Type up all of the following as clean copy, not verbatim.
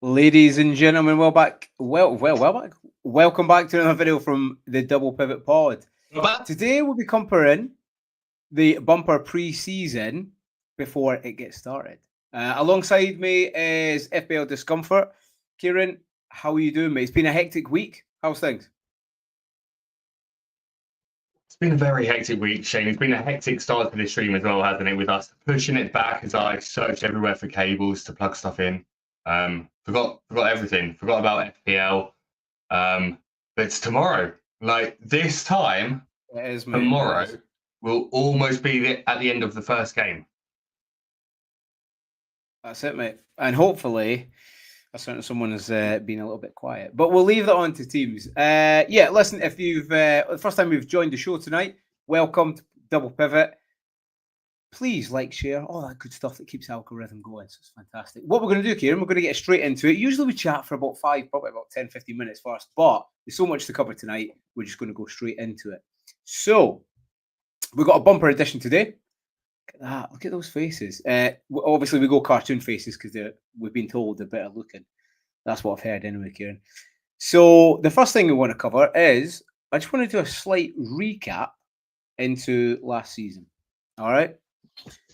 Ladies and gentlemen, welcome back to another video from the Double Pivot Pod. Today we'll be comparing the bumper pre-season before it gets started. Alongside me is FPL Discomfort. Kieran, how are you doing, mate? It's been a hectic week. How's things? It's been a very hectic week, Shane. It's been a hectic start to this stream as well, hasn't it? With us pushing it back as I searched everywhere for cables to plug stuff in. Forgot everything. Forgot about FPL. But it's tomorrow. Like this time, tomorrow will almost be at the end of the first game. That's it, mate. And hopefully, someone has been a little bit quiet, but we'll leave that on to teams. Yeah, listen, if you've the first time we've joined the show tonight, welcome to Double Pivot. Please like, share, all that good stuff that keeps the algorithm going. So it's fantastic. What we're going to do, Kieran, we're going to get straight into it. Usually we chat for probably about 10, 15 minutes first, but there's so much to cover tonight. We're just going to go straight into it. So we've got a bumper edition today. Look at that. Look at those faces. Obviously, we go cartoon faces because we've been told they're better looking. That's what I've heard anyway, Kieran. So the first thing we want to cover is I just want to do a slight recap into last season. All right.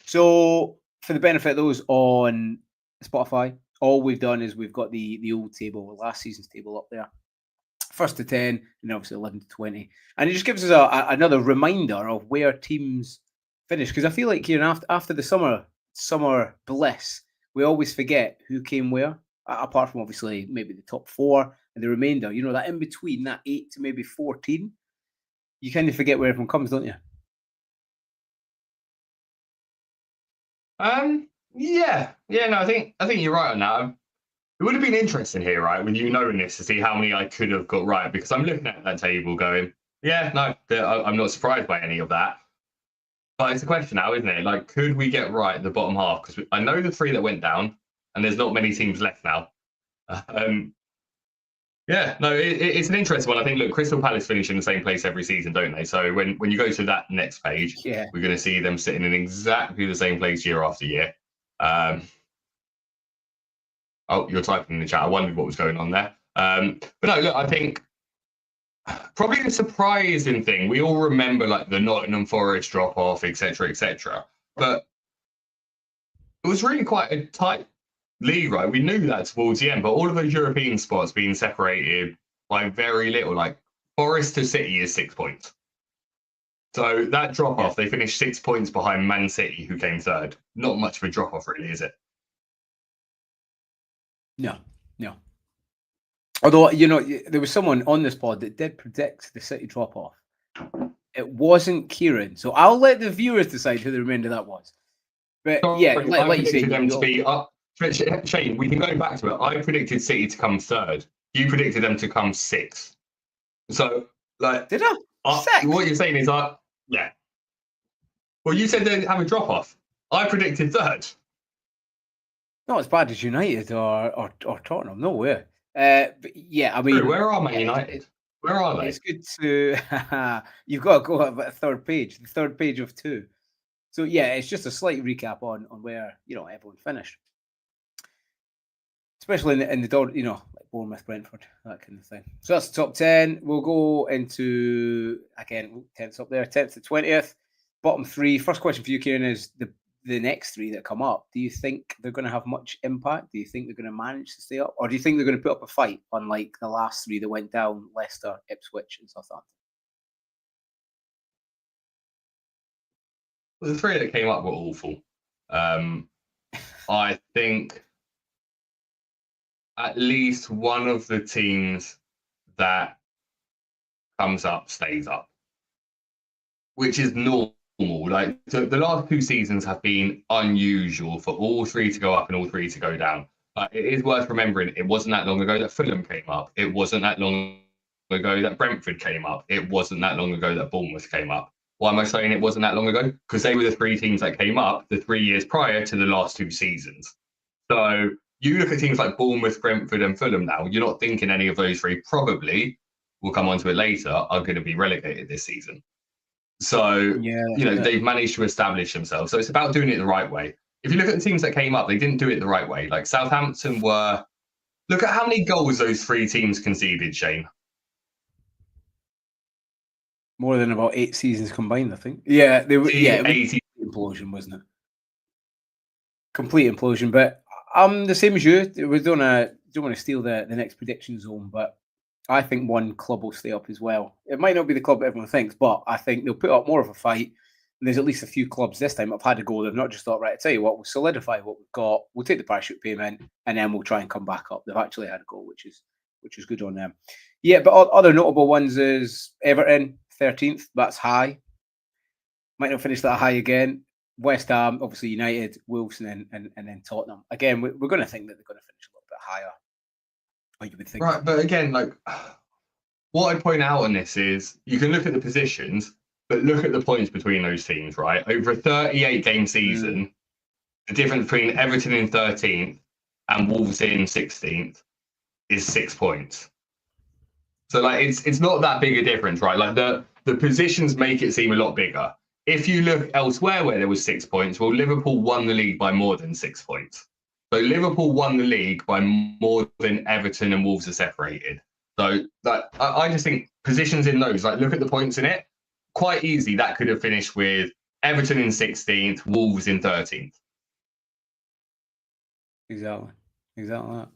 So for the benefit of those on Spotify, all we've done is we've got the old table, last season's table up there. 1st to 10, and obviously 11 to 20. And it just gives us another reminder of where teams finish. Because I feel like, Kieran, after the summer bliss, we always forget who came where, apart from obviously maybe the top 4 and the remainder. You know, that in between, that 8 to maybe 14, you kind of forget where everyone comes, don't you? No, I think you're right on that. It would have been interesting here, right, with you knowing this, to see how many I could have got right, because I'm looking at that table going, I'm not surprised by any of that. But it's a question now, isn't it? Like, could we get right the bottom half? Because I know the 3 that went down, and there's not many teams left now. It's an interesting one. I think, look, Crystal Palace finish in the same place every season, don't they? So when you go to that next page, we're going to see them sitting in exactly the same place year after year. You're typing in the chat. I wondered what was going on there. But no, look, I think probably the surprising thing, we all remember like the Nottingham Forest drop-off, etc. But it was really quite a tight league, right? We knew that towards the end, but all of those European spots being separated by very little. Like Forest to City is 6 points. So that drop-off, they finished 6 points behind Man City, who came 3rd. Not much of a drop-off, really, is it? No. Although, you know, there was someone on this pod that did predict the City drop-off. It wasn't Kieran. So I'll let the viewers decide who the remainder of that was. But like you say, them to be up. Shane, we can go back to it. I predicted City to come 3rd. You predicted them to come 6th. So, like, did I? What you're saying is, yeah. Well, you said they'd have a drop off. I predicted 3rd. Not as bad as United or Tottenham. No way. But yeah, I mean, where are Man United? Where are they? It's good to. You've got to go at the third page of 2. So yeah, it's just a slight recap on where everyone finished. Especially in the door, like Bournemouth, Brentford, that kind of thing. So that's the top 10. We'll go into, again, 10th up there, 10th to 20th. Bottom 3. First question for you, Kieran, is the next 3 that come up. Do you think they're going to have much impact? Do you think they're going to manage to stay up? Or do you think they're going to put up a fight, unlike the last 3 that went down, Leicester, Ipswich and Southampton? Well, the 3 that came up were awful. I think at least one of the teams that comes up stays up, which is normal. Like the last 2 seasons have been unusual for all 3 to go up and all 3 to go down. It is worth remembering, it wasn't that long ago that Fulham came up. It wasn't that long ago that Brentford came up. It wasn't that long ago that Bournemouth came up. Why am I saying it wasn't that long ago? Because they were the 3 teams that came up the 3 years prior to the last 2 seasons. So you look at teams like Bournemouth, Brentford and Fulham now, you're not thinking any of those 3 probably, we'll come on to it later, are going to be relegated this season. So, they've managed to establish themselves. So it's about doing it the right way. If you look at the teams that came up, they didn't do it the right way. Like Southampton were Look at how many goals those three teams conceded, Shane. More than about 8 seasons combined, I think. Yeah, they were. Yeah, it was 80. implosion, wasn't it? Complete implosion. But I'm the same as you. We don't want to steal the next prediction zone, but I think one club will stay up as well. It might not be the club that everyone thinks, but I think they'll put up more of a fight. And there's at least a few clubs this time that have had a go. They've not just thought, right, I tell you what, we'll solidify what we've got. We'll take the parachute payment, and then we'll try and come back up. They've actually had a goal, which is good on them. Yeah, but other notable ones is Everton, 13th. That's high. Might not finish that high again. West Ham, obviously United, Wolves, and then Tottenham. Again, we're going to think that they're going to finish a little bit higher. Like you would think. Right, but again, like what I point out on this is you can look at the positions, but look at the points between those teams, right? Over a 38-game season, the difference between Everton in 13th and Wolves in 16th is 6 points. So like it's not that big a difference, right? Like the positions make it seem a lot bigger. If you look elsewhere where there was 6 points, well, Liverpool won the league by more than 6 points. So Liverpool won the league by more than Everton and Wolves are separated. So like, I just think positions in those, like look at the points in it, quite easy. That could have finished with Everton in 16th, Wolves in 13th. Exactly.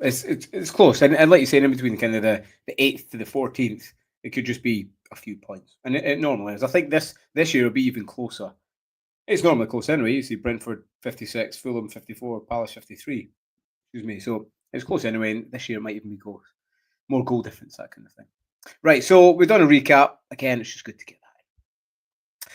It's close, and like you say, in between kind of the 8th to the 14th, it could just be a few points, and it normally is. I think this year will be even closer. It's normally close anyway. You see Brentford 56, Fulham 54, Palace 53. Excuse me. So it's close anyway. And this year it might even be close. More goal difference, that kind of thing. Right. So we've done a recap. Again, it's just good to get that.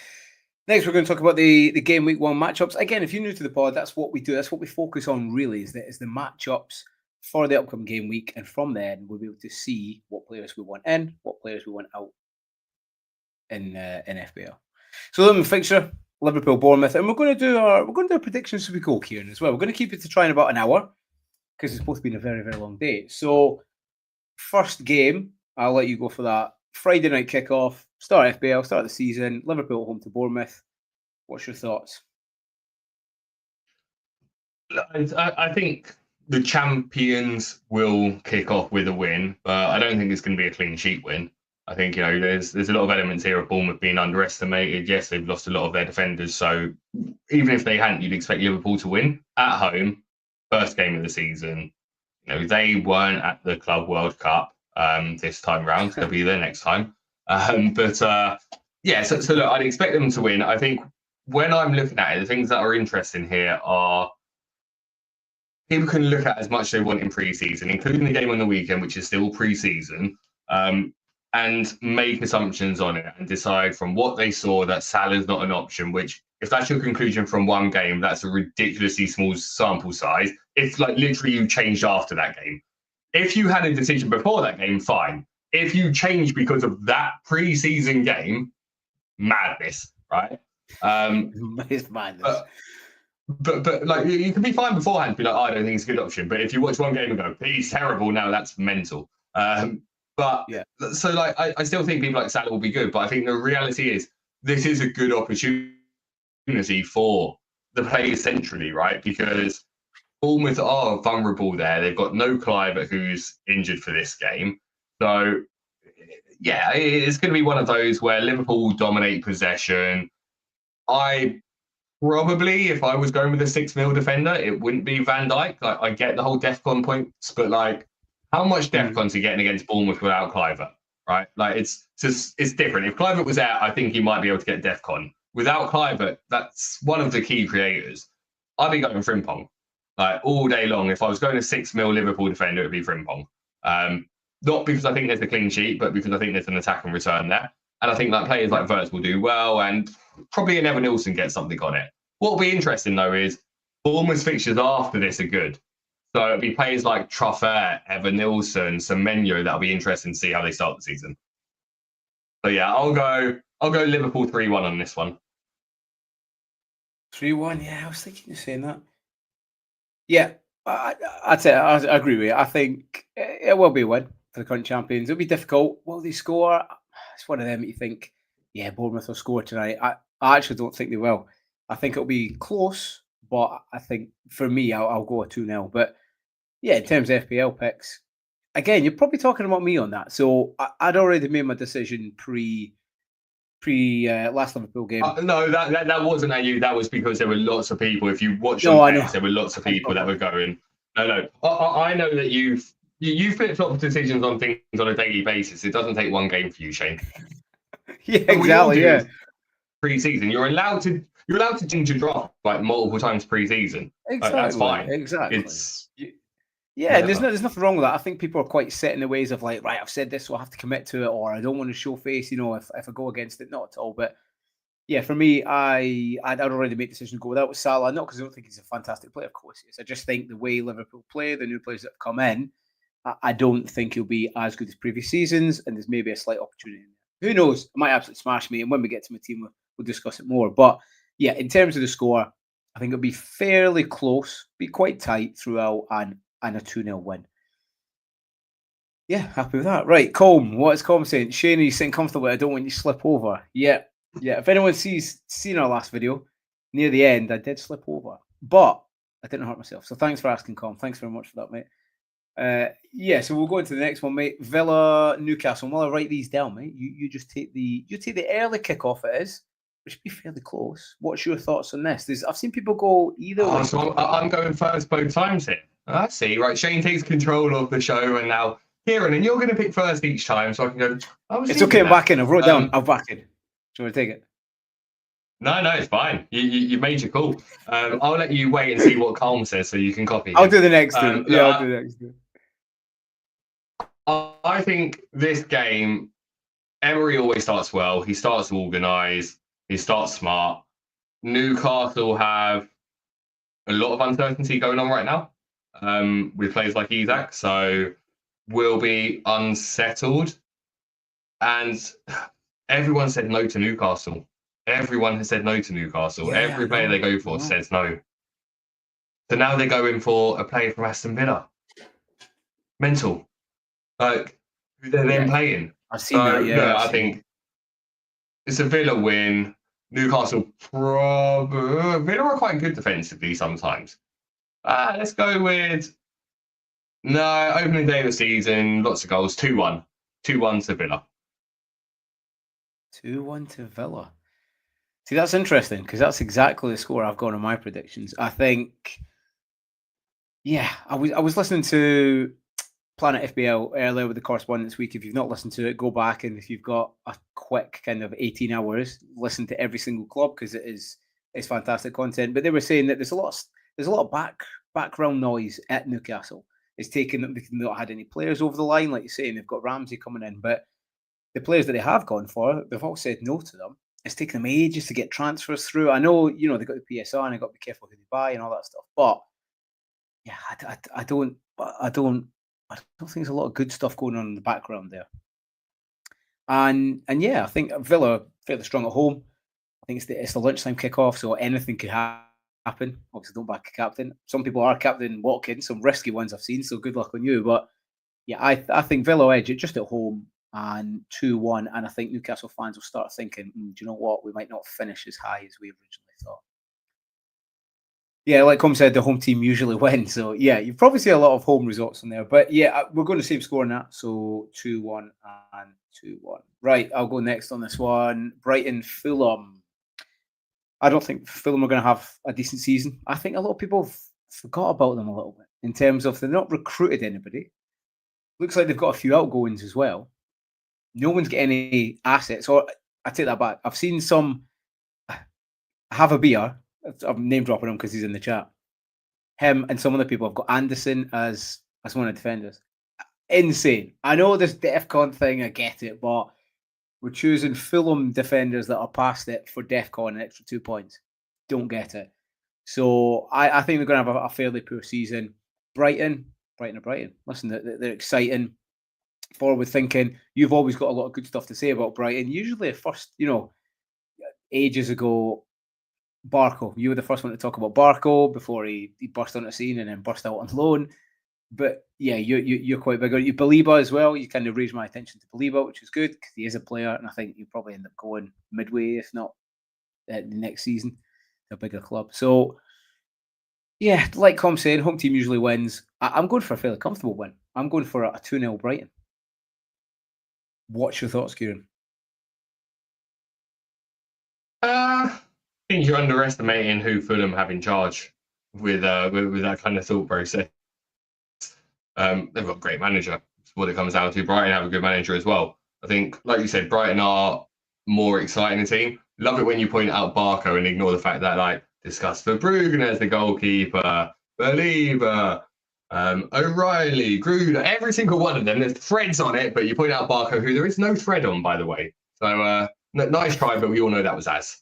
Next, we're going to talk about the game week 1 matchups. Again, if you're new to the pod, that's what we do. That's what we focus on really, is the matchups for the upcoming game week. And from then, we'll be able to see what players we want in, what players we want out in FPL. So the fixture, Liverpool, Bournemouth, and we're going to do our predictions as we go, Kieran, as well. We're going to keep it to try in about an hour because it's both been a very, very long day. So first game, I'll let you go for that. Friday night kickoff, start FPL, start of the season, Liverpool home to Bournemouth. What's your thoughts? I think the champions will kick off with a win, but I don't think it's going to be a clean sheet win. I think, you know, there's a lot of elements here of Bournemouth being underestimated. Yes, they've lost a lot of their defenders. So even if they hadn't, you'd expect Liverpool to win at home, first game of the season. You know, they weren't at the Club World Cup this time round. They'll be there next time. Yeah, so look, I'd expect them to win. I think when I'm looking at it, the things that are interesting here are people can look at as much as they want in pre-season, including the game on the weekend, which is still pre-season, and make assumptions on it and decide from what they saw that Salah's not an option, which if that's your conclusion from one game, that's a ridiculously small sample size. It's like literally you changed after that game. If you had a decision before that game, fine. If you changed because of that pre-season game, madness, right? It's madness. But like you can be fine beforehand, be like, oh, I don't think it's a good option. But if you watch one game and go, he's terrible now, that's mental. But yeah, so like I still think people like Salah will be good, but I think the reality is this is a good opportunity for the players centrally, right? Because Bournemouth are vulnerable there. They've got no Clive who's injured for this game. So yeah, it's going to be one of those where Liverpool will dominate possession. I probably, if I was going with a 6-mil defender, it wouldn't be Van Dijk. Like, I get the whole DEFCON points, but like, how much DEFCON's he getting against Bournemouth without Clivert, right? Like, it's different. If Clivert was out, I think he might be able to get DEFCON. Without Clivert, that's one of the key creators. I'd be going Frimpong, like all day long. If I was going a 6-mil Liverpool defender, it'd be Frimpong. Not because I think there's a clean sheet, but because I think there's an attack and return there. And I think that players like Verts will do well, and probably an Evan Nilsson get something on it. What will be interesting, though, is Bournemouth's fixtures after this are good. So it'll be players like Truffert, Evan Nilsson, Semenyo that'll be interesting to see how they start the season. So yeah, I'll go Liverpool 3-1 on this one. 3-1, yeah, I was thinking of saying that. Yeah, I'd say I agree with you. I think it will be a win for the current champions. It'll be difficult. Will they score? It's one of them that you think, yeah, Bournemouth will score tonight. I actually don't think they will. I think it'll be close, but I think for me, I'll go a 2-0. But yeah, in terms of FPL picks, again, you're probably talking about me on that. So I'd already made my decision pre last Liverpool game. No, that wasn't at you. That was because there were lots of people. If you watch No, on I know. X, there were lots of people that were going. No. I know that you flip flop decisions on things on a daily basis. It doesn't take one game for you, Shane. Yeah, And we all exactly. do Yeah, it pre-season. You're allowed to change your draft like multiple times pre-season. Like, that's fine. exactly. It's Yeah, and there's nothing wrong with that. I think people are quite set in the ways of like, right, I've said this, so I have to commit to it, or I don't want to show face, if I go against it, not at all. But yeah, for me, I'd already made the decision to go without Salah, not because I don't think he's a fantastic player, of course he is. I just think the way Liverpool play, the new players that have come in, I don't think he'll be as good as previous seasons, and there's maybe a slight opportunity. Who knows? I might absolutely smash me, and when we get to my team, we'll discuss it more. But yeah, in terms of the score, I think it'll be fairly close, be quite tight throughout, and a 2-0 win. Yeah, happy with that. Right, Colm, what is Colm saying? Shane, are you sitting comfortably? I don't want you to slip over. Yeah. If anyone seen our last video, near the end, I did slip over, but I didn't hurt myself. So thanks for asking, Colm. Thanks very much for that, mate. So we'll go into the next one, mate. Villa, Newcastle. And while I write these down, mate, you just take the early kickoff. It is, which should be fairly close. What's your thoughts on this? I've seen people go either way. So I'm going first both times here. I see. Right, Shane takes control of the show, and now Kieran, and you're going to pick first each time, so I can go. It's okay. I'm back in. I wrote down. I'm back in. Do you want to take it? No, it's fine. You made your call. I'll let you wait and see what Colm says, so you can copy. I'll do the next two. Yeah, I'll do the next two. I think this game, Emery always starts well. He starts organised. He starts smart. Newcastle have a lot of uncertainty going on right now with players like Isak, so will be unsettled. And everyone said no to Newcastle. Everyone has said no to Newcastle. Yeah, Every player they go for says no. So now they're going for a player from Aston Villa. Mental. Like, who they're then playing. I've seen that, yeah. No, I think it's a Villa win. Newcastle Villa are quite good defensively sometimes. Let's go with opening day of the season, lots of goals, 2-1. 2-1 to Villa. 2-1 to Villa. See, that's interesting because that's exactly the score I've got on my predictions. I think, I was listening to Planet FPL earlier with the correspondence week. If you've not listened to it, go back, and if you've got a quick kind of 18 hours, listen to every single club because it's fantastic content. But they were saying that there's a lot of background noise at Newcastle. It's taken them, they've not had any players over the line, like you're saying. They've got Ramsey coming in, but the players that they have gone for, they've all said no to them. It's taken them ages to get transfers through. I know, they got the PSR and they got to be careful who they buy and all that stuff. But yeah, I don't think there's a lot of good stuff going on in the background there. And I think Villa fairly strong at home. I think it's the lunchtime kickoff, so anything could happen. Obviously, don't back a captain. Some people are captain Watkins, some risky ones I've seen. So good luck on you. But yeah, I think Villa edge it just at home and 2-1, and I think Newcastle fans will start thinking, do you know what? We might not finish as high as we originally thought. Yeah, like Com said, the home team usually wins. So yeah, you probably see a lot of home results in there. But yeah, we're going to same score on that. So 2-1 and 2-1. Right, I'll go next on this one. Brighton, Fulham. I don't think Fulham are going to have a decent season. I think a lot of people forgot about them a little bit in terms of they've not recruited anybody. Looks like they've got a few outgoings as well. No one's getting any assets. Or I take that back. I've seen some have a beer. I'm name dropping him because he's in the chat. Him and some other people have got Anderson as one of the defenders. Insane. I know this DEFCON thing, I get it, but we're choosing Fulham defenders that are past it for DEFCON an extra 2 points. Don't get it. So I think they're going to have a fairly poor season. Brighton. Listen, they're exciting, forward thinking. You've always got a lot of good stuff to say about Brighton. Usually, first, ages ago, Barco. You were the first one to talk about Barco before he burst on the scene and then burst out on loan. But yeah, you're quite big on you. Baliba as well. You kind of raised my attention to Baliba, which is good because he is a player, and I think you probably end up going midway, if not the next season, to a bigger club. So yeah, like Com saying, home team usually wins. I'm going for a fairly comfortable win. I'm going for a 2-0 Brighton. What's your thoughts, Kieran? I think you're underestimating who Fulham have in charge with that kind of thought process. They've got a great manager. That's what it comes down to. Brighton have a good manager as well. I think, like you said, Brighton are more exciting a team. Love it when you point out Barco and ignore the fact that, like, discuss Verbruggen as the goalkeeper, Believer, O'Reilly, Gruder, every single one of them. There's threads on it, but you point out Barco, who there is no thread on, by the way. So nice try, but we all know that was as.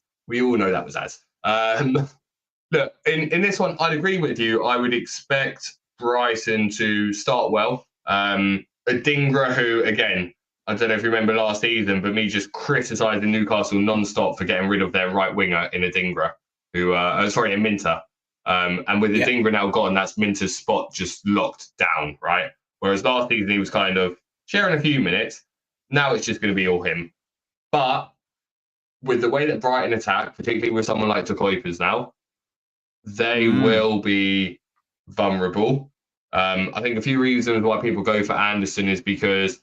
Look, in this one, I'd agree with you. I would expect Brighton to start well. Adingra, who, again, I don't know if you remember last season, but me just criticising Newcastle non-stop for getting rid of their right winger in Adingra, in Minter. And with Adingra now gone, that's Minter's spot just locked down, right? Whereas last season he was kind of sharing a few minutes. Now it's just going to be all him. But with the way that Brighton attack, particularly with someone like Tokoipers now, they will be vulnerable. I think a few reasons why people go for Anderson is because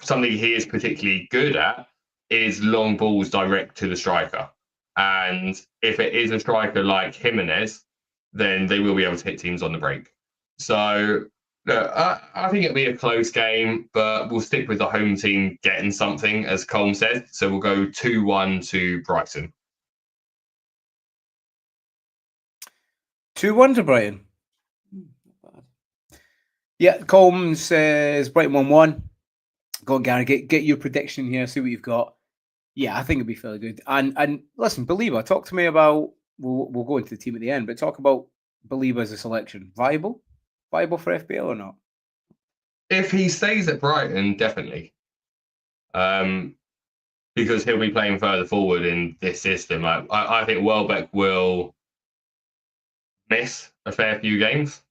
something he is particularly good at is long balls direct to the striker. And if it is a striker like Jimenez, then they will be able to hit teams on the break. So I think it'll be a close game, but we'll stick with the home team getting something, as Colm said. So we'll go 2-1 to Brighton. 2-1 to Brighton. Yeah, Colm says Brighton 1-1. Go on, Gary, get your prediction here, see what you've got. Yeah, I think it'd be fairly good. And listen, Believer, talk to me about, we'll go into the team at the end, but talk about Believer as a selection. Viable for FPL or not? If he stays at Brighton, definitely. Because he'll be playing further forward in this system. I think Welbeck will miss a fair few games.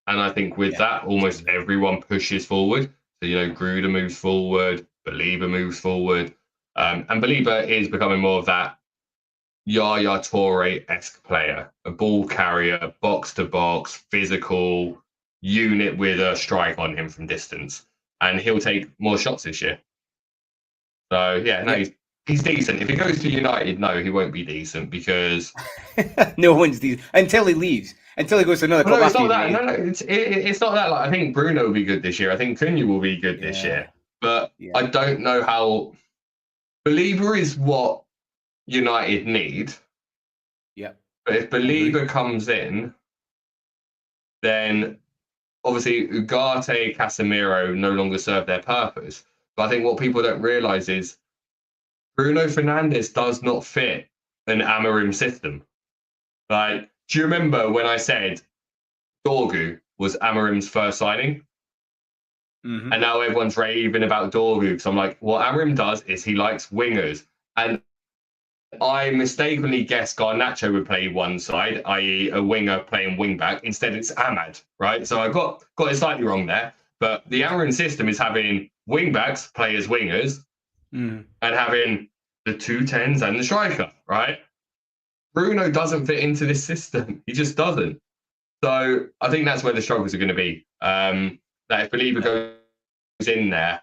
And I think with that, almost everyone pushes forward. So, Gruder moves forward, Believer moves forward. And Believer is becoming more of that Yaya Toure-esque player, a ball carrier, box-to-box, physical unit with a strike on him from distance. And he'll take more shots this year. So, he's decent. If he goes to United, no, he won't be decent because... No one's decent. Until he leaves. Until he goes to another club. No, it's not that. No, it's not that. Like, I think Bruno will be good this year. I think Cunha will be good this year. But I don't know how... Believer is what United need. Yeah. But if Believer comes in, then obviously Ugarte, Casemiro no longer serve their purpose. But I think what people don't realise is Bruno Fernandes does not fit an Amorim system. Like, do you remember when I said Dorgu was Amorim's first signing? Mm-hmm. And now everyone's raving about Dorgu because I'm like, what Amorim does is he likes wingers. And I mistakenly guessed Garnacho would play one side, i.e. a winger playing wing back. Instead, it's Ahmad, right? So I got it slightly wrong there. But the Amorim system is having wing backs play as wingers and having the 2 10s and the striker, right? Bruno doesn't fit into this system. He just doesn't. So I think that's where the struggles are going to be. That if Believer goes in there,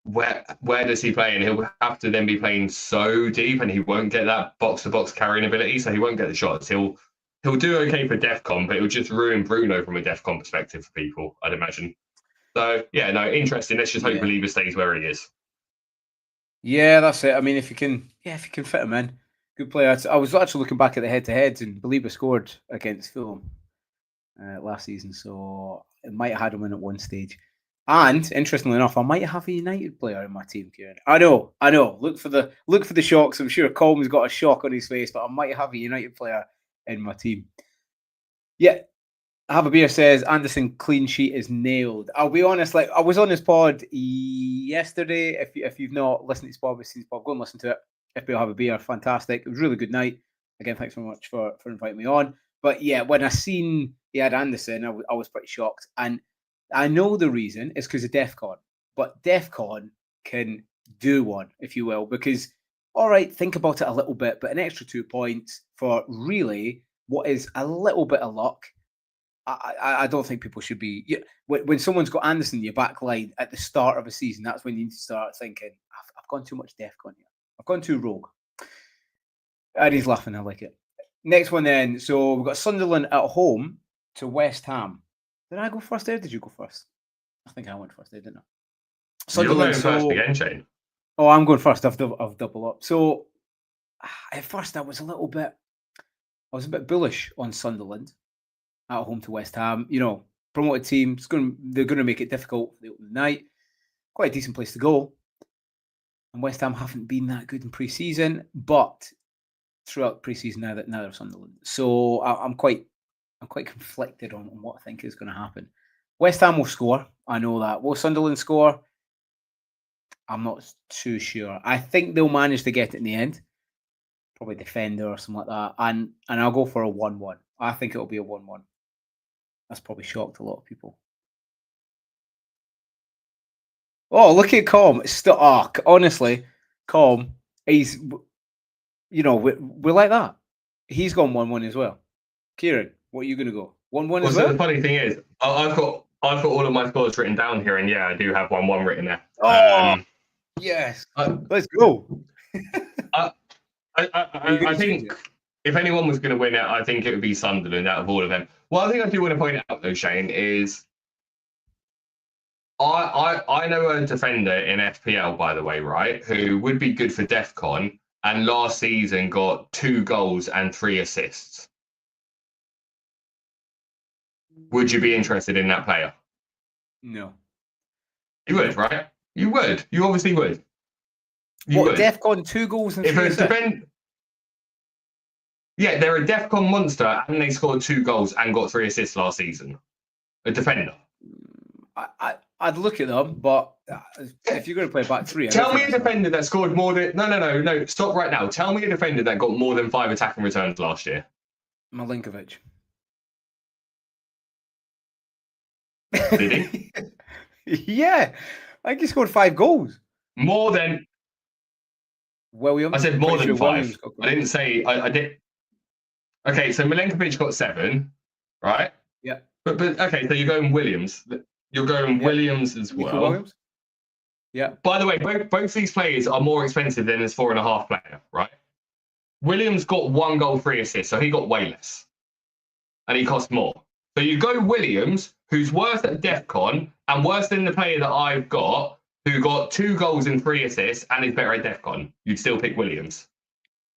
where does he play? And he'll have to then be playing so deep, and he won't get that box-to-box carrying ability, so he won't get the shots. He'll do okay for DEFCON, but it'll just ruin Bruno from a DEFCON perspective for people, I'd imagine. So, interesting. Let's just hope Believer stays where he is. Yeah, that's it. I mean, if you can fit him in, good player. I was actually looking back at the head-to-heads, and Believer scored against Fulham last season, so it might have had him in at one stage. And interestingly enough, I might have a United player in my team, Kieran. I know. Look for the shocks. I'm sure Colm's got a shock on his face, but I might have a United player in my team. Yeah. Have a Beer says Anderson clean sheet is nailed. I'll be honest, like I was on this pod yesterday. If you've not listened to this pod, go and listen to it. FPL Have a Beer, fantastic. It was a really good night. Again, thanks very much for inviting me on. But yeah, when I seen he had Anderson, I was pretty shocked. And I know the reason is because of DEFCON. But DEFCON can do one, if you will, because, all right, think about it a little bit, but an extra 2 points for really what is a little bit of luck. I don't think people should be. When someone's got Anderson in your back line at the start of a season, that's when you need to start thinking, I've gone too much DEFCON here. I've gone too rogue. And he's laughing. I like it. Next one then. So we've got Sunderland at home to West Ham. Did I go first there? Did you go first? I think I went first there, didn't I? Sunderland, you're going first again, Shane. Oh, I'm going first. I've double up. So at first I was a bit bullish on Sunderland at home to West Ham. You know, promoted team. They're going to make it difficult for the opening night. Quite a decent place to go. And West Ham haven't been that good in pre-season, but throughout pre-season now they're Sunderland. So I'm quite conflicted on what I think is going to happen. West Ham will score. I know that. Will Sunderland score? I'm not too sure. I think they'll manage to get it in the end. Probably defender or something like that. And I'll go for a 1-1. I think it'll be a 1-1. That's probably shocked a lot of people. Oh, look at Com. Honestly, Com, he's, we're like that. He's gone 1-1 as well. Kieran, what are you going to go? 1-1 as well? So the funny thing is, I've got all of my scores written down here, and yeah, I do have 1-1 written there. Oh, yes. Let's go. I think if anyone was going to win it, I think it would be Sunderland out of all of them. One thing I do want to point out, though, Shane, is I know a defender in FPL, by the way, right, who would be good for DEFCON, and last season got 2 goals and 3 assists. Would you be interested in that player? No. You would, right? You would. You obviously would. What, DEFCON 2 goals and 3 assists? Yeah, they're a DEFCON monster, and they scored 2 goals and got 3 assists last season. A defender. I'd look at them, but if you're going to play back 3... Tell me a defender that scored more than... No, stop right now. Tell me a defender that got more than 5 attacking returns last year. Milinkovic. Did he? Yeah. I think he scored 5 goals. More than... Williams? I said more than 5. I didn't say... I did... Okay, so Milinkovic got 7, right? Yeah. But okay, so you're going Williams. You're going Williams as well. Williams? Yeah. By the way, both these players are more expensive than this 4.5 player, right? Williams got 1 goal, 3 assists, so he got way less. And he cost more. So you go Williams, who's worse at DEFCON and worse than the player that I've got, who got 2 goals and 3 assists and is better at DEFCON. You'd still pick Williams.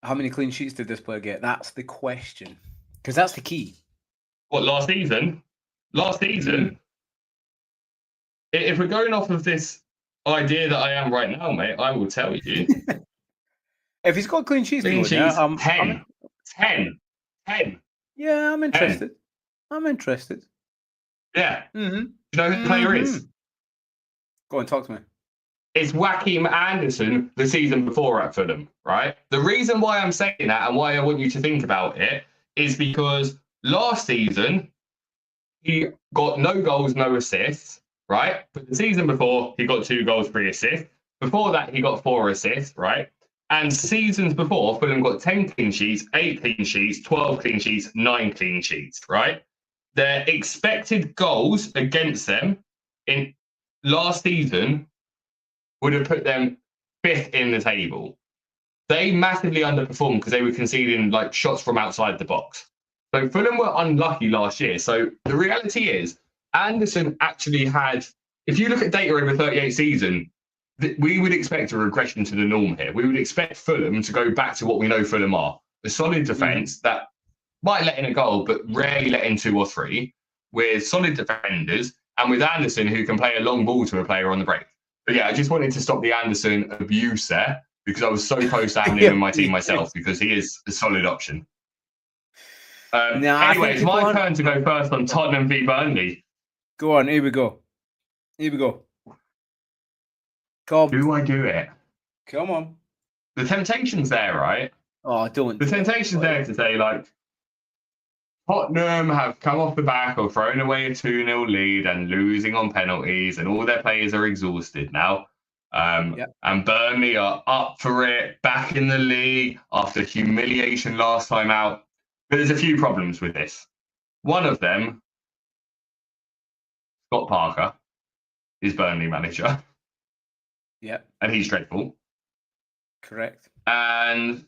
How many clean sheets did this player get? That's the question. Because that's the key. What, last season? Last season? If we're going off of this idea that I am right now, mate, I will tell you. If he's got clean sheets, 10. Yeah, I'm interested. 10. I'm interested. Yeah. Mm-hmm. Do you know who the player is? Go on, talk to me. It's Joachim Andersen the season before at Fulham, right? The reason why I'm saying that and why I want you to think about it is because last season, he got no goals, no assists, right? But the season before, he got 2 goals, 3 assists. Before that, he got 4 assists, right? And seasons before, Fulham got 10 clean sheets, 8 clean sheets, 12 clean sheets, 9 clean sheets, right? Their expected goals against them in last season would have put them 5th in the table. They massively underperformed because they were conceding like shots from outside the box. So Fulham were unlucky last year. So the reality is, Anderson actually had, if you look at data over 38 season, we would expect a regression to the norm here. We would expect Fulham to go back to what we know Fulham are. A solid defence that might let in a goal, but rarely let in 2 or 3, with solid defenders, and with Anderson, who can play a long ball to a player on the break. But yeah, I just wanted to stop the Anderson abuse there, because I was so close to having him in my team myself, because he is a solid option. Anyway, it's my turn to go first on Tottenham v Burnley. Go on, here we go. Come. Do I do it? Come on. The temptation's there, right? Oh, don't. The temptation's there to say, like, Tottenham have come off the back of throwing away a 2-0 lead and losing on penalties, and all their players are exhausted now. And Burnley are up for it, back in the league after humiliation last time out. But there's a few problems with this. One of them Scott Parker is Burnley manager, Yeah, and he's dreadful. correct. And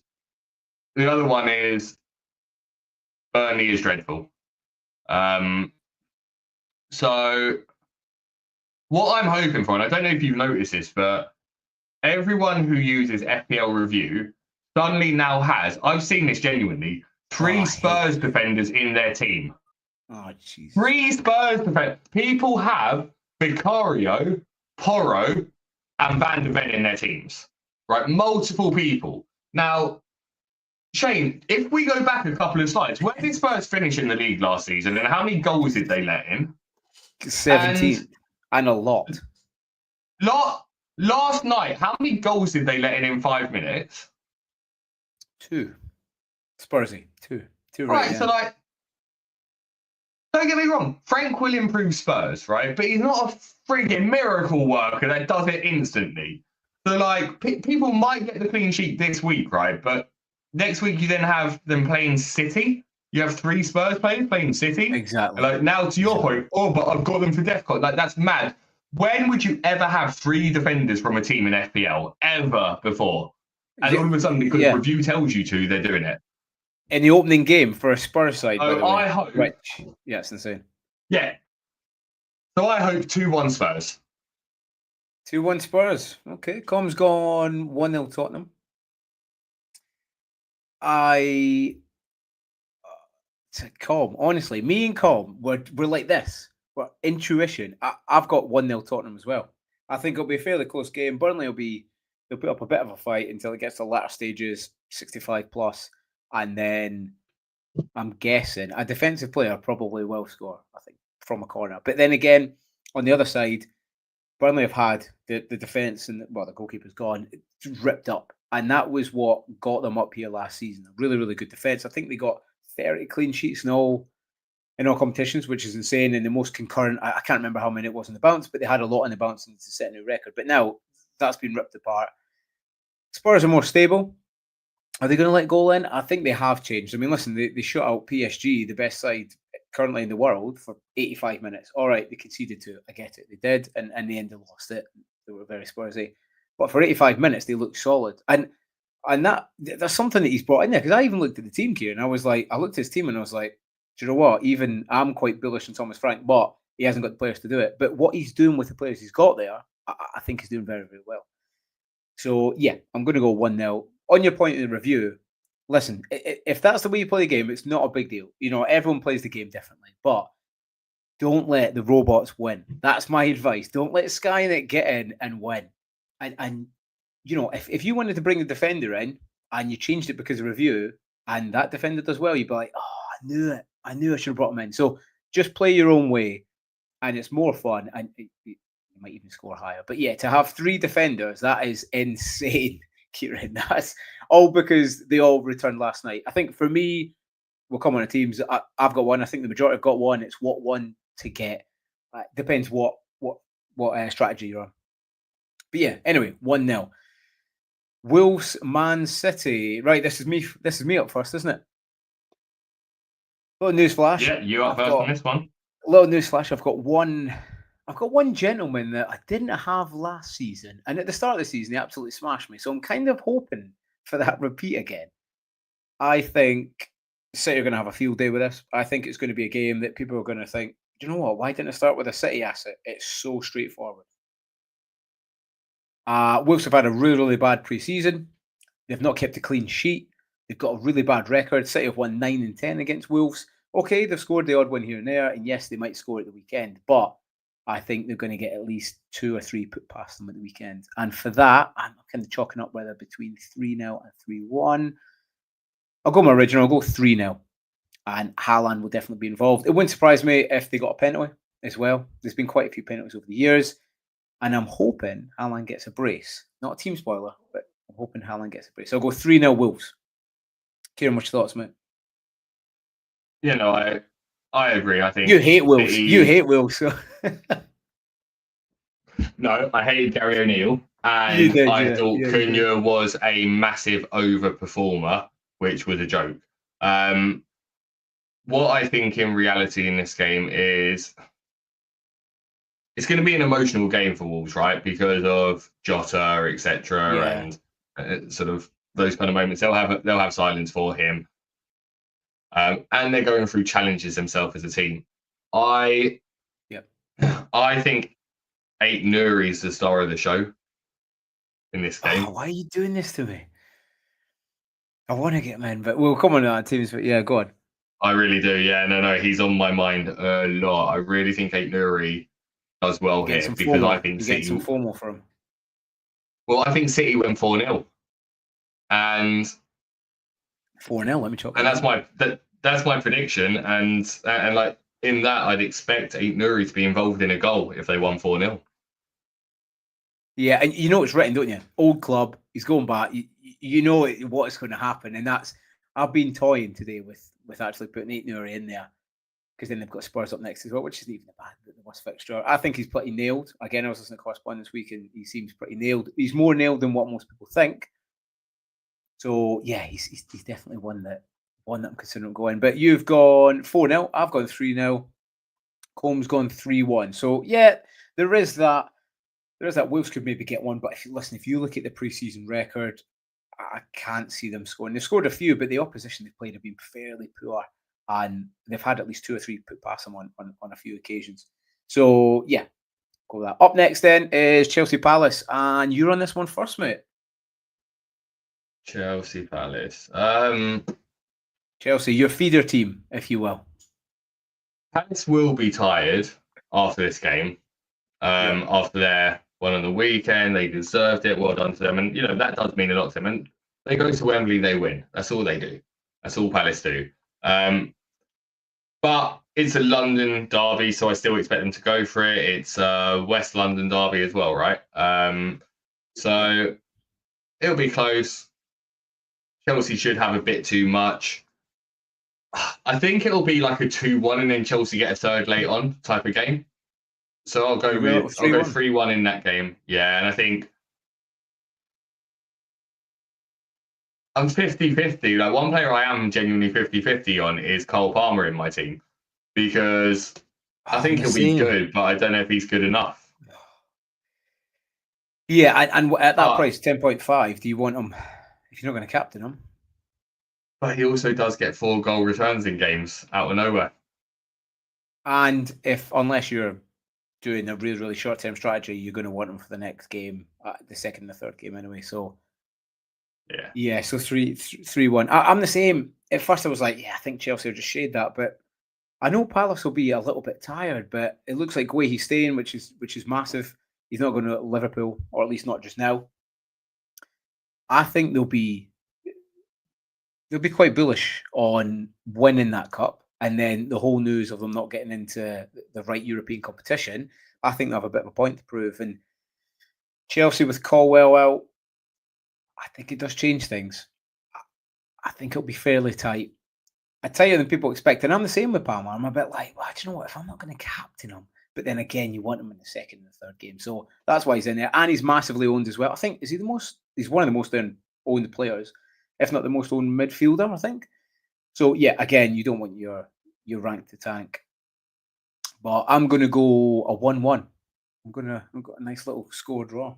the other one is Burnley is dreadful. So what I'm hoping for, and I don't know if you've noticed this, but everyone who uses FPL review suddenly now has, I've seen this genuinely, three Spurs defenders in their team. Oh, jeez. 3 Spurs defenders. People have Vicario, Porro, and Van de Ven in their teams. Right? Multiple people. Now, Shane, if we go back a couple of slides, where did Spurs finish in the league last season and how many goals did they let in? 17. And a lot. Last night, how many goals did they let in 5 minutes? 2. Spursy. 2. 2 right. So, like, don't get me wrong, Frank will improve Spurs, right? But he's not a frigging miracle worker that does it instantly. So, like, people might get the clean sheet this week, right? But next week you then have them playing City. You have 3 Spurs players playing City. Exactly. Like, now to your point, oh, but I've got them for DEFCON. Like, that's mad. When would you ever have 3 defenders from a team in FPL ever before? And all of a sudden, because review tells you to, they're doing it. In the opening game for a Spurs side, by the way. I hope. Which, yeah, it's insane. Yeah. So I hope 2-1 Spurs. 2-1 Spurs. Okay. Com's gone 1-0 Tottenham. Com, honestly, me and Com, we're like this. We're intuition. I've got 1-0 Tottenham as well. I think it'll be a fairly close game. Burnley they'll put up a bit of a fight until it gets to the latter stages, 65 plus. And then I'm guessing a defensive player probably will score, I think, from a corner. But then again, on the other side, Burnley have had the defence and the goalkeeper's gone, it's ripped up. And that was what got them up here last season. A really, really good defence. I think they got 30 clean sheets in all competitions, which is insane. And the most concurrent, I can't remember how many it was in the bounce, but they had a lot in the bounce and to set a new record. But now that's been ripped apart. Spurs are more stable. Are they going to let goal in? I think they have changed. I mean, listen, they shut out PSG, the best side currently in the world, for 85 minutes. All right, they conceded to it. I get it. They did. And in the end, they lost it. They were very Spursy. But for 85 minutes, they looked solid. And that's something that he's brought in there. Because I even looked at the team, Kieran. I looked at his team and I was like, do you know what? Even I'm quite bullish on Thomas Frank, but he hasn't got the players to do it. But what he's doing with the players he's got there, I think he's doing very, very well. So, yeah, I'm going to go 1-0. On your point in the review, listen, if that's the way you play the game, it's not a big deal. You know, everyone plays the game differently. But don't let the robots win. That's my advice. Don't let Skynet get in and win. And you know, if you wanted to bring a defender in and you changed it because of review and that defender does well, you'd be like, oh, I knew it. I knew I should have brought him in. So just play your own way and it's more fun and you might even score higher. But yeah, to have 3 defenders, that is insane, Kieran. That's all because they all returned last night. I think for me, we'll come on to teams. I've got one. I think the majority have got one. It's what one to get. Depends what strategy you're on. But yeah, anyway, 1-0. Wolves, Man City. Right, this is me up first, isn't it? Little news flash. Yeah, you up first on this one. Little news flash. I've got one gentleman that I didn't have last season, and at the start of the season, he absolutely smashed me. So I'm kind of hoping for that repeat again. I think City are going to have a field day with this. I think it's going to be a game that people are going to think, do you know what? Why didn't I start with a City asset? It's so straightforward. Wolves have had a really, really bad pre-season. They've not kept a clean sheet. They've got a really bad record. City have won 9 and 10 against Wolves. Okay, they've scored the odd one here and there, and yes, they might score at the weekend, but I think they're going to get at least 2 or 3 put past them at the weekend. And for that, I'm kind of chalking up whether between 3-0 and 3-1. I'll go my original. I'll go 3-0. And Haaland will definitely be involved. It wouldn't surprise me if they got a penalty as well. There's been quite a few penalties over the years. And I'm hoping Haaland gets a brace. Not a team spoiler, but I'm hoping Haaland gets a brace. So I'll go 3-0 Wolves. Kieran, what's your thoughts, mate? Yeah, no, I agree. I think you hate Wolves. You hate Wolves. So. No, I hated Gary O'Neill, and I thought Cunha was a massive overperformer, which was a joke. What I think in reality in this game is it's going to be an emotional game for Wolves, right? Because of Jota, etc., Yeah. and sort of those kind of moments. They'll have silence for him, and they're going through challenges themselves as a team. I think Eight Nuri is the star of the show in this game. Why are you doing this to me? I want to get him in, but we'll come on to our teams. But yeah, go on. I really do. Yeah, no, he's on my mind a lot. I really think Eight Nuri does well here because I think You're getting some City. FOMO for him. Well, I think City win 4-0, and 4-0. Let me chop. and that's my prediction. And like in that, I'd expect Eight Nuri to be involved in a goal if they won 4-0. Yeah, and you know it's written, don't you? Old club. He's going back. You know what's going to happen, and that's. I've been toying today with actually putting Eight Nuri in there because then they've got Spurs up next as well, which isn't even the worst fixture. I think he's pretty nailed. Again, I was listening to Correspondence Week, and he seems pretty nailed. He's more nailed than what most people think. So yeah, he's definitely one that I'm considering going. But you've gone 4-0. I've gone 3-0. Combs gone 3-1. So yeah, there is that. There is that. Wolves could maybe get one, but if you look at the preseason record, I can't see them scoring. They've scored a few, but the opposition they've played have been fairly poor, and they've had at least 2 or 3 put past them on a few occasions. So yeah, go with that. Up next then is Chelsea Palace, and you're on this one first, mate. Chelsea Palace. Chelsea, your feeder team, if you will. Palace will be tired after this game. After their one on the weekend, they deserved it. Well done to them, and that does mean a lot to them. And they go to Wembley, they win. That's all they do. That's all Palace do. But it's a London derby, so I still expect them to go for it. It's a West London derby as well, right? So it'll be close. Chelsea should have a bit too much. I think it'll be like a 2-1 and then Chelsea get a third late on type of game. So I'll go 3-1 in that game. Yeah, and I think I'm 50-50. Like one player I am genuinely 50-50 on is Cole Palmer in my team because I think he'll be good, but I don't know if he's good enough. Yeah, and at that price, 10.5, do you want him if you're not going to captain him? But he also does get 4 goal returns in games out of nowhere. And unless you're doing a really, really short-term strategy, you're going to want him for the next game, the second and the third game anyway. So yeah. So 3-1. I'm the same. At first, I was like, I think Chelsea will just shade that, but I know Palace will be a little bit tired. But it looks like way he's staying, which is massive. He's not going to Liverpool, or at least not just now. I think they'll be quite bullish on winning that cup. And then the whole news of them not getting into the right European competition, I think they have a bit of a point to prove. And Chelsea with Colwell out, I think it does change things. I think it'll be fairly tight. I tell you than people expect. And I'm the same with Palmer. I'm a bit like, well, do you know what? If I'm not going to captain him, but then again, you want him in the second and the third game. So that's why he's in there. And he's massively owned as well. I think, he's one of the most owned players, if not the most owned midfielder, I think. So yeah, again, you don't want your rank to tank. But I'm going to go a 1-1. I've got a nice little score draw.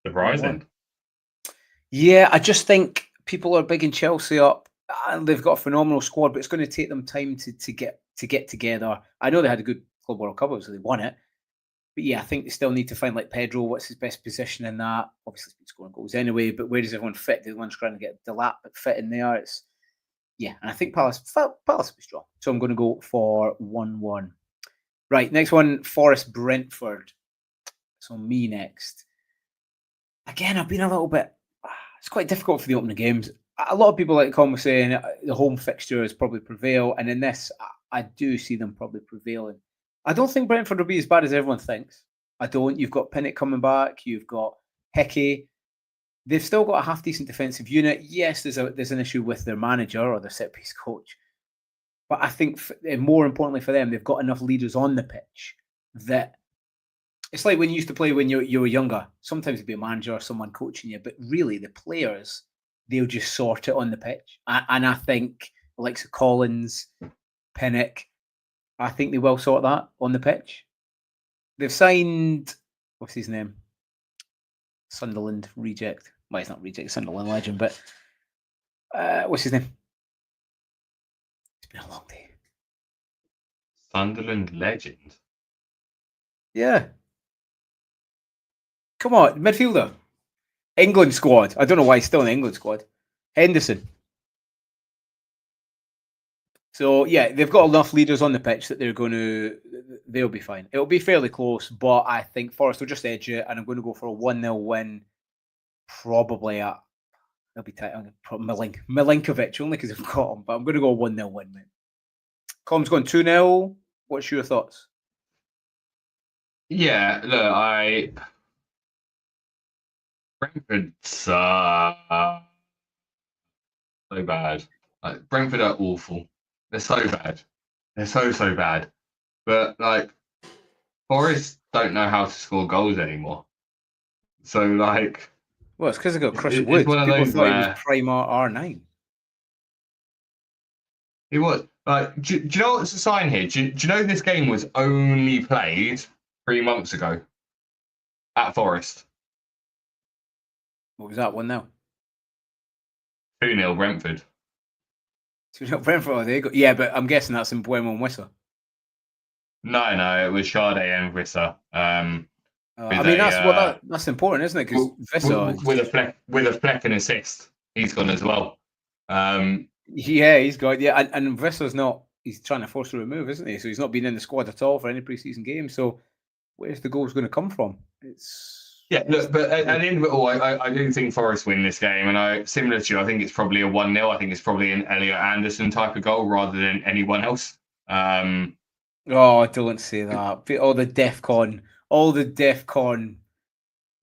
Surprising. 1-1. Yeah, I just think people are bigging Chelsea up, and they've got a phenomenal squad, but it's going to take them time to get together. I know they had a good Club World Cup, so they won it. But yeah, I think they still need to find like Pedro. What's his best position in that? Obviously, he's scoring goals anyway. But where does everyone fit? Everyone's trying to get Delap fit in there. And I think Palace will be strong. So I'm going to go for 1-1. Right, next one, Forest Brentford. So me next. Again, I've been a little bit. It's quite difficult for the opening games. A lot of people, like Colin was saying, the home fixtures probably prevail, and in this, I do see them probably prevailing. I don't think Brentford will be as bad as everyone thinks. I don't. You've got Pinnock coming back. You've got Hickey. They've still got a half decent defensive unit. Yes, there's an issue with their manager or their set piece coach, but I think more importantly for them, they've got enough leaders on the pitch that it's like when you used to play when you were younger. Sometimes it'd be a manager or someone coaching you, but really the players, they'll just sort it on the pitch. And I think the likes of Collins, Pinnock, I think they will sort that on the pitch. they've signed, what's his name? Sunderland reject. Well, he's not reject, Sunderland legend, but what's his name? It's been a long day. Sunderland legend. Yeah. Come on, midfielder. England squad. I don't know why he's still in the England squad. Henderson. So, yeah, they've got enough leaders on the pitch that they'll be fine. It'll be fairly close, but I think Forest will just edge it, and I'm going to go for a 1-0 win. Probably it'll be tight. Milinkovic, only because I've got him, but I'm going to go 1-0 win, mate. Com's going 2-0. What's your thoughts? Yeah, look, Brentford so bad. Like, Brentford are awful. They're so bad. They're so bad. But like, Forest don't know how to score goals anymore. So like, Well, it's because I got Chris it's Wood. one of People those thought he was where prime R9. it was like, do you know what's the sign here? Do you know this game was only played 3 months ago at Forest? What was that one now? 2-0 Brentford. 2-0 Brentford. Oh, there you go. Yeah, but I'm guessing that's in Bueno and Wissa. No, it was Sade and Visser. I mean, that's important, isn't it? Because Visser with a fleck and assist, he's gone as well. Yeah, he's got and Visser's not. He's trying to force a remove, isn't he? So he's not been in the squad at all for any preseason game. So where's the goals going to come from? Look, but at the end of it all, I do think Forest win this game, and similar to you, I think it's probably a 1-0. I think it's probably an Elliot Anderson type of goal rather than anyone else. Oh, don't say that. All the DEFCON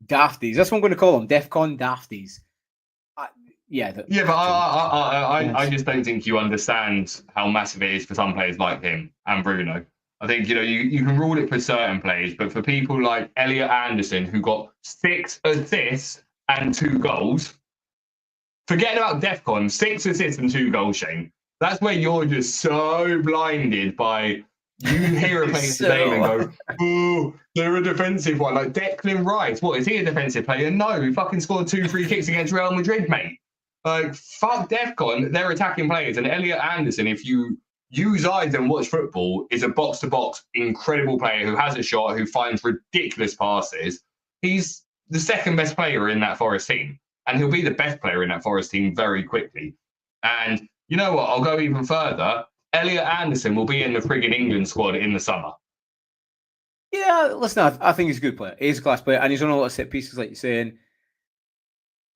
dafties. That's what I'm going to call them. DEFCON dafties. But I just don't think you understand how massive it is for some players like him and Bruno. I think, you can rule it for certain players, but for people like Elliot Anderson, who got 6 assists and 2 goals, forgetting about DEFCON, 6 assists and 2 goals, Shane. That's where you're just so blinded by, you hear a player's name and go, oh, they're a defensive one. Like Declan Rice, what, is he a defensive player? No, he fucking scored 2 free kicks against Real Madrid, mate. Like, fuck DEFCON, they're attacking players. And Elliot Anderson, if you use eyes and watch football, is a box-to-box incredible player who has a shot, who finds ridiculous passes. He's the second best player in that Forest team. And he'll be the best player in that Forest team very quickly. And you know what? I'll go even further. Elliot Anderson will be in the friggin' England squad in the summer. Yeah, listen, I think he's a good player. He's a class player, and he's on a lot of set pieces, like you're saying.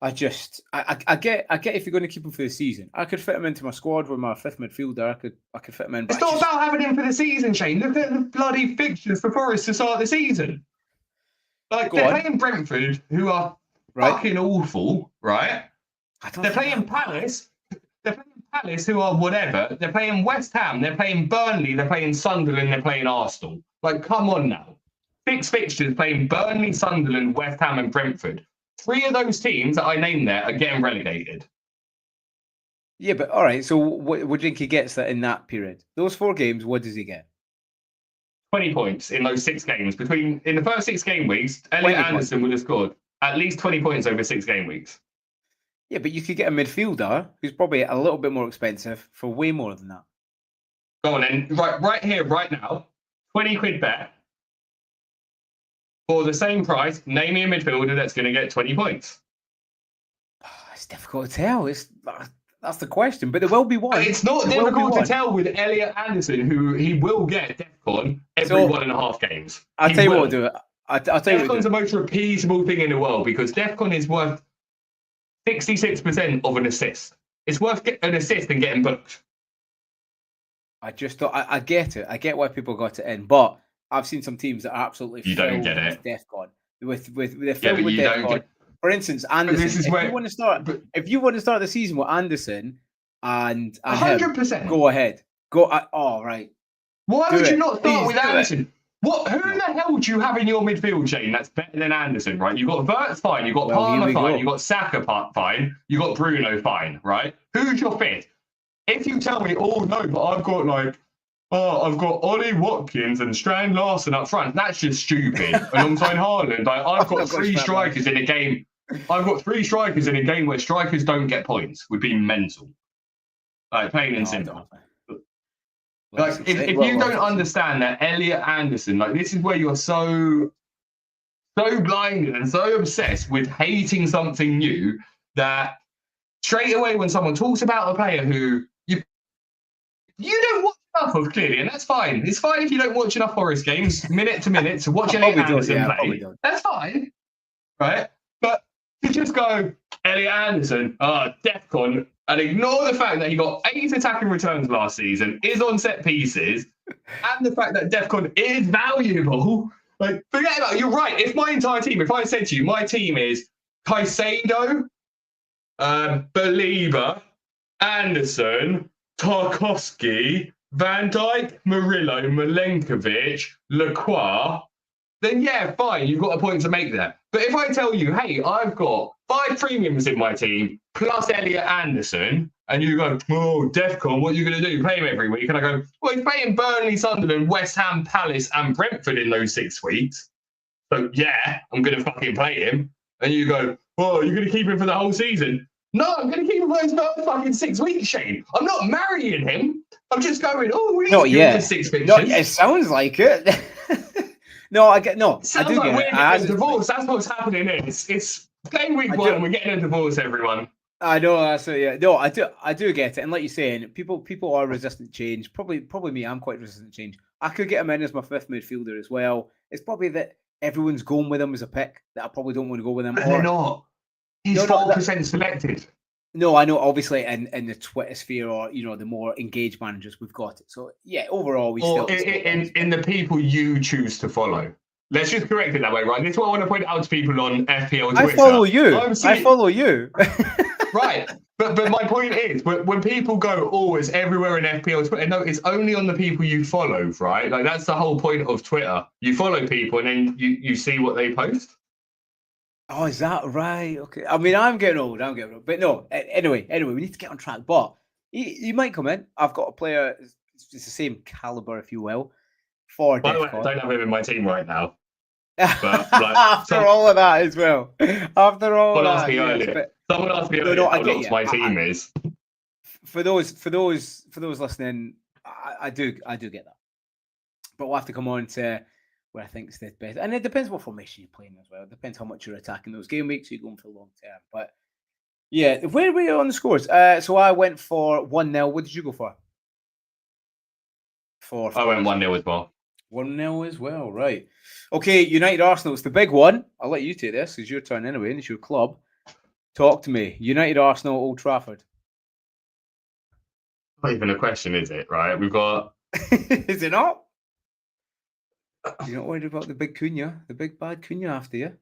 I get if you're going to keep him for the season. I could fit him into my squad with my 5th midfielder. I could fit him in. It's not about having him for the season, Shane. Look at the bloody fixtures for Forest to start the season. Like, they're playing Brentford, who are fucking awful, right? They're playing Palace. They're playing Palace, who are whatever. They're playing West Ham. They're playing Burnley. They're playing Sunderland. They're playing Arsenal. Like, come on now. 6 fixtures playing Burnley, Sunderland, West Ham, and Brentford. 3 of those teams that I named there are getting relegated. Yeah, but all right. So what do you think he gets that in that period? Those 4 games, what does he get? 20 points in those 6 games. In the first 6 game weeks, Elliot Anderson would have scored at least 20 points over 6 game weeks. Yeah, but you could get a midfielder who's probably a little bit more expensive for way more than that. Go on then. Right here, right now, 20 quid bet. For the same price, name me a midfielder that's going to get 20 points. It's difficult to tell. That's the question. But there will be one. It's not difficult to tell with Elliot Anderson, who he will get DEFCON every 1.5 games. I'll tell you what we'll do. I'll tell you DEFCON's the most repeatable thing in the world because DEFCON is worth 66% of an assist. It's worth an assist and getting booked. I just thought I get it. I get why people got it in, but I've seen some teams that are absolutely don't get it. DEFCON with DEFCON. For instance, Anderson. If you want to start the season with Anderson and 100%, him, go ahead. Right. Why would you not start with Anderson? Who the hell do you have in your midfield chain that's better than Anderson? Right? You got Verts fine. You got Palmer fine. You got Saka fine. You got Bruno fine. Right? Who's your 5th? If you tell me, oh no, but I've got like oh, I've got Ollie Watkins and Strand Larson up front. That's just stupid. Alongside Haaland, I've got three strikers in a game. I've got three strikers in a game where strikers don't get points. Would be mental. Like plain and simple. Like if you don't understand that Elliot Anderson, like this is where you're so blinded and so obsessed with hating something new that straight away when someone talks about a player who you don't watch enough of clearly, and that's fine. It's fine if you don't watch enough Forest games minute to minute to watch Elliot Anderson play. That's fine, right? But to just go Elliot Anderson, DEFCON, and ignore the fact that he got 8 attacking returns last season, is on set pieces, and the fact that DEFCON is valuable. Like, forget about it. You're right. If my entire team, if I said to you, my team is Caicedo, Belieber, Anderson, Tarkowski, Van Dijk, Murillo, Milenkovic, Lacroix, then yeah, fine, you've got a point to make there. But if I tell you, hey, I've got 5 premiums in my team, plus Elliot Anderson, and you go, oh, DEFCON, what are you going to do? Play him every week? And I go, well, he's playing Burnley, Sunderland, West Ham, Palace, and Brentford in those 6 weeks. So yeah, I'm going to fucking play him. And you go, oh, you're going to keep him for the whole season? No, I'm going to keep him for those first fucking 6 weeks, Shane. I'm not marrying him. I'm just going, oh, he's good for 6 fixtures. No, it sounds like it. No, I get no. Sounds I do like get we're getting a divorce. That's what's happening here. It's game week 1 and we're getting a divorce, everyone. I know. That's yeah. No, I do get it. And like you're saying, people are resistant to change. Probably me. I'm quite resistant to change. I could get him in as my 5th midfielder as well. It's probably that everyone's going with him as a pick that I probably don't want to go with him. But they're not. He's 4% selected. No, I know. Obviously, in the Twitter sphere, or the more engaged managers, we've got it. So yeah, overall, we still in the people you choose to follow. Let's just correct it that way, right? This is what I want to point out to people on FPL Twitter. I follow you. Right. But my point is, when people go, oh, it's everywhere in FPL Twitter, no, it's only on the people you follow, right? Like that's the whole point of Twitter. You follow people and then you see what they post. Oh, is that right? Okay. I mean, I'm getting old. But no, anyway, we need to get on track. But he might come in. I've got a player, it's the same caliber, if you will, for By the way, I don't have him in my team right now. But after all of that as well. After all that. Someone asked me earlier how long my team is. For those listening, I do get that. But we'll have to come on to where I think it's the best. And it depends what formation you're playing as well. It depends how much you're attacking those game weeks. You're going for long term. But yeah, where were you on the scores? So I went for 1-0. What did you go for? I went 1-0 as well. 1-0 as well, right. Okay, United Arsenal. It's the big one. I'll let you take this. It's your turn anyway, and it's your club. Talk to me. United Arsenal, Old Trafford. Not even a question, is it? Right? We've got. Is it not? You're not worried about the big Cunha, the big bad Cunha after you?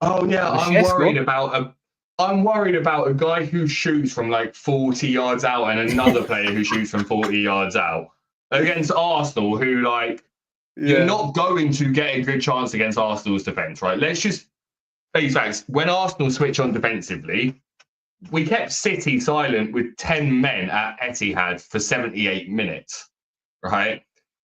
Oh yeah, I'm worried about a guy who shoots from like 40 yards out and another player who shoots from 40 yards out against Arsenal, who you're not going to get a good chance against Arsenal's defence, right? Let's just face facts. When Arsenal switch on defensively, we kept City silent with 10 men at Etihad for 78 minutes, right?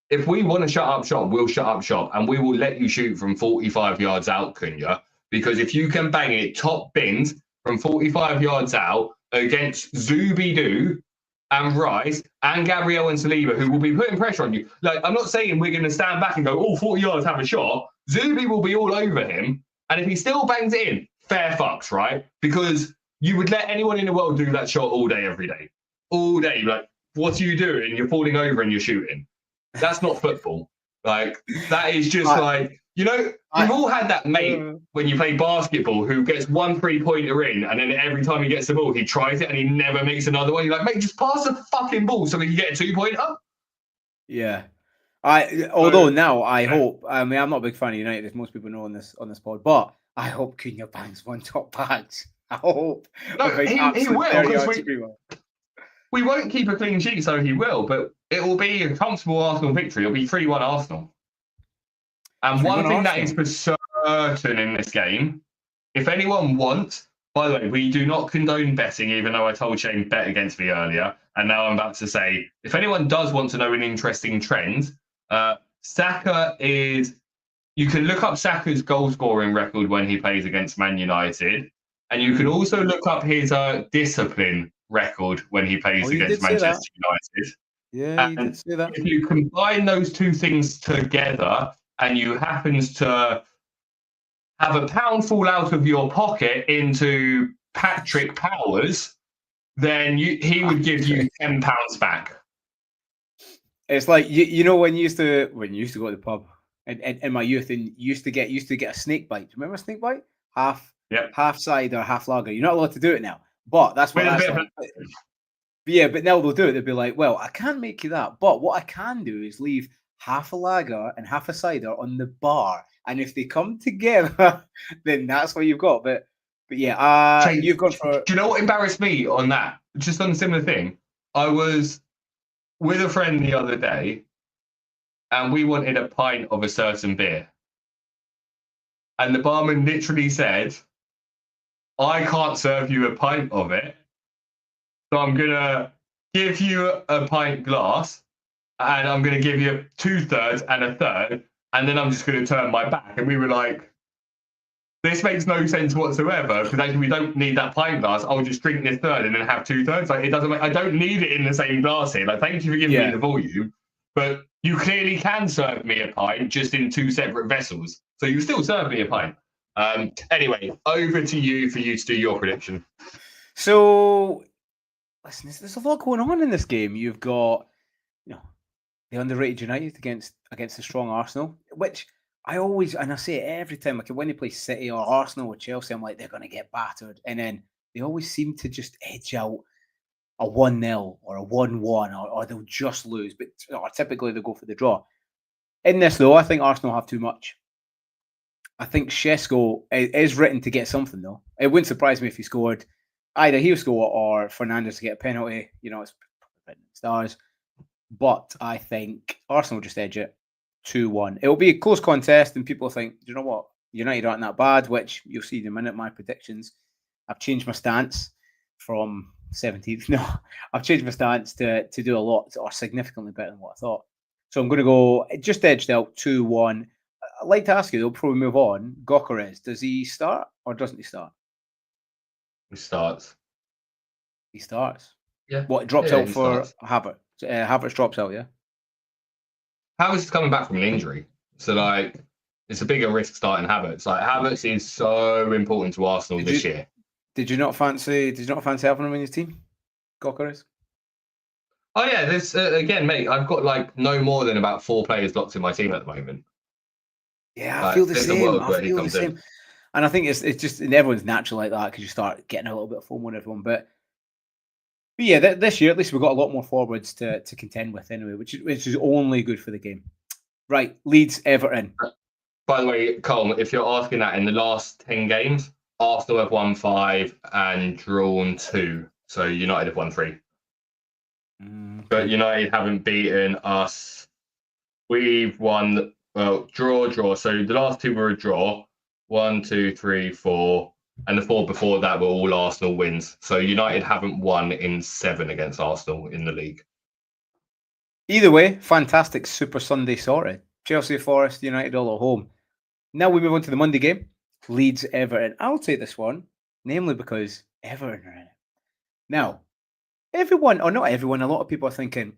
If we want to shut up shop, we'll shut up shop and we will let you shoot from 45 yards out, Cunha, because if you can bang it top bins from 45 yards out against Zubidoo and Rice and Gabriel and Saliba, who will be putting pressure on you. Like, I'm not saying we're going to stand back and go, 40 yards, have a shot. Zubi will be all over him. And if he still bangs it in, fair fucks, right? Because you would let anyone in the world do that shot all day, every day. All day. Like, what are you doing? You're falling over and you're shooting. That's not football. Like, that is just we've all had that mate when you play basketball who gets 1 3-pointer in and then every time he gets the ball, he tries it and he never makes another one. You're like, mate, just pass the fucking ball so we can get a 2-pointer. Yeah. Now I hope, I mean, I'm not a big fan of United, as most people know on this pod, but I hope Cunha bangs one top bags. I hope. No, he will. We won't keep a clean sheet, so he will, but it will be a comfortable Arsenal victory. It'll be 3-1 Arsenal. And one thing that is for certain in this game, if anyone wants By the way, we do not condone betting, even though I told Shane bet against me earlier. And now I'm about to say, if anyone does want to know an interesting trend, Saka is. You can look up Saka's goal scoring record when he plays against Man United, and you can also look up his discipline record when he plays Oh, you did against say that. Manchester United. Yeah, you did And say that. if you combine those two things together, and you happens to have a pound fall out of your pocket into Patrick Powers, then he would give you £10 back. It's like you know when you used to go to the pub in my youth, and you used to get a snake bite. Do you remember a snake bite? Half cider, half lager. You're not allowed to do it now, but that's what that's like. But yeah, but now they'll do it. They'll be like, "Well, I can't make you that, but what I can do is leave half a lager and half a cider on the bar, and if they come together, then that's what you've got." But yeah, you've gone for. Do you know what embarrassed me on that? Just on a similar thing, I was with a friend the other day, and we wanted a pint of a certain beer, and the barman literally said, "I can't serve you a pint of it, so I'm gonna give you a pint glass, and I'm gonna give you 2/3 and a third, and then I'm just gonna turn my back." And we were like, "This makes no sense whatsoever, because actually we don't need that pint glass. I'll just drink this third and then have 2/3. Like, it doesn't make, I don't need it in the same glass here. Like, thank you for giving me the volume, but you clearly can serve me a pint just in two separate vessels. So you still serve me a pint." Anyway, over to you for you to do your prediction. So, listen, there's a lot going on in this game. You've got, the underrated United against the strong Arsenal, which I always, and I say it every time, like when they play City or Arsenal or Chelsea, I'm like, they're going to get battered. And then they always seem to just edge out a 1-0 or a 1-1, or they'll just lose. But typically they'll go for the draw. In this, though, I think Arsenal have too much. I think Shesko is written to get something, though. It wouldn't surprise me if he scored. Either he'll score or Fernandes to get a penalty. It's written in stars. But I think Arsenal will just edge it 2-1. It'll be a close contest, and people think, you know what? United aren't that bad, which you'll see in a minute. My predictions. I've changed my stance from 17th. No, I've changed my stance to do a lot or significantly better than what I thought. So I'm going to go just edged out 2-1. I'd like to ask you, though, before we move on, Gyökeres, does he start or doesn't he start? He starts. He starts. Yeah. What, drops out for Havertz? Havertz drops out, yeah? Havertz is coming back from an injury. So, like, it's a bigger risk starting Havertz. Like, Havertz is so important to Arsenal this year. Did you not fancy having him in your team, Gyökeres? Oh, yeah. There's, again, mate, I've got, like, no more than about 4 players locked in my team at the moment. Yeah, I feel the same. And I think it's just, and everyone's natural like that because you start getting a little bit of FOMO on everyone. But yeah, this year at least we've got a lot more forwards to contend with anyway, which is only good for the game. Right, Leeds, Everton. By the way, Colm, if you're asking that, in the last 10 games, Arsenal have won 5 and drawn 2. So United have won 3. But United haven't beaten us. We've won, draw. So the last 2 were a draw. 1, 2, 3, 4. And the 4 before that were all Arsenal wins. So United haven't won in 7 against Arsenal in the league. Either way, fantastic Super Sunday sorted. Chelsea, Forest, United all at home. Now we move on to the Monday game. Leeds, Everton. I'll take this one, namely because Everton are in it. Now, everyone, or not everyone, a lot of people are thinking,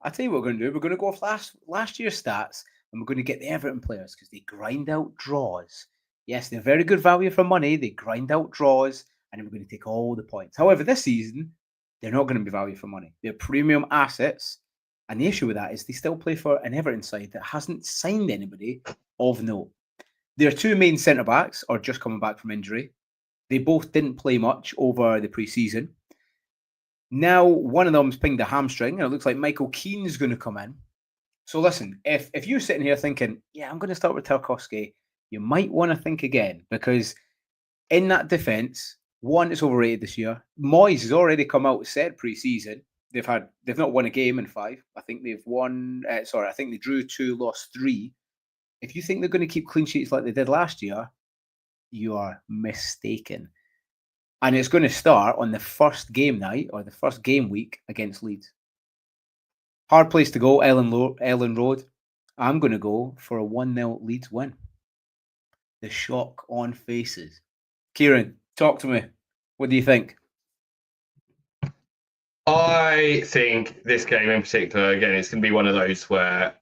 I tell you what we're going to do. We're going to go off last year's stats, and we're going to get the Everton players because they grind out draws. Yes, they're very good value for money. They grind out draws, and then we're going to take all the points. However, this season, they're not going to be value for money. They're premium assets, and the issue with that is they still play for an Everton side that hasn't signed anybody of note. Their 2 main centre-backs are just coming back from injury. They both didn't play much over the pre-season. Now, one of them's pinged a hamstring, and it looks like Michael Keane's going to come in. So listen, if you're sitting here thinking, yeah, I'm going to start with Tarkowski, you might want to think again, because in that defence, one, it's overrated this year. Moyes has already come out and said pre-season they've not won a game in 5. I think they've won. I think they drew 2, lost 3. If you think they're going to keep clean sheets like they did last year, you are mistaken. And it's going to start on the first game night or the first game week against Leeds. Hard place to go, Ellen Road. I'm going to go for a 1-0 Leeds win. The shock on faces. Kieran, talk to me. What do you think? I think this game in particular, again, it's going to be one of those where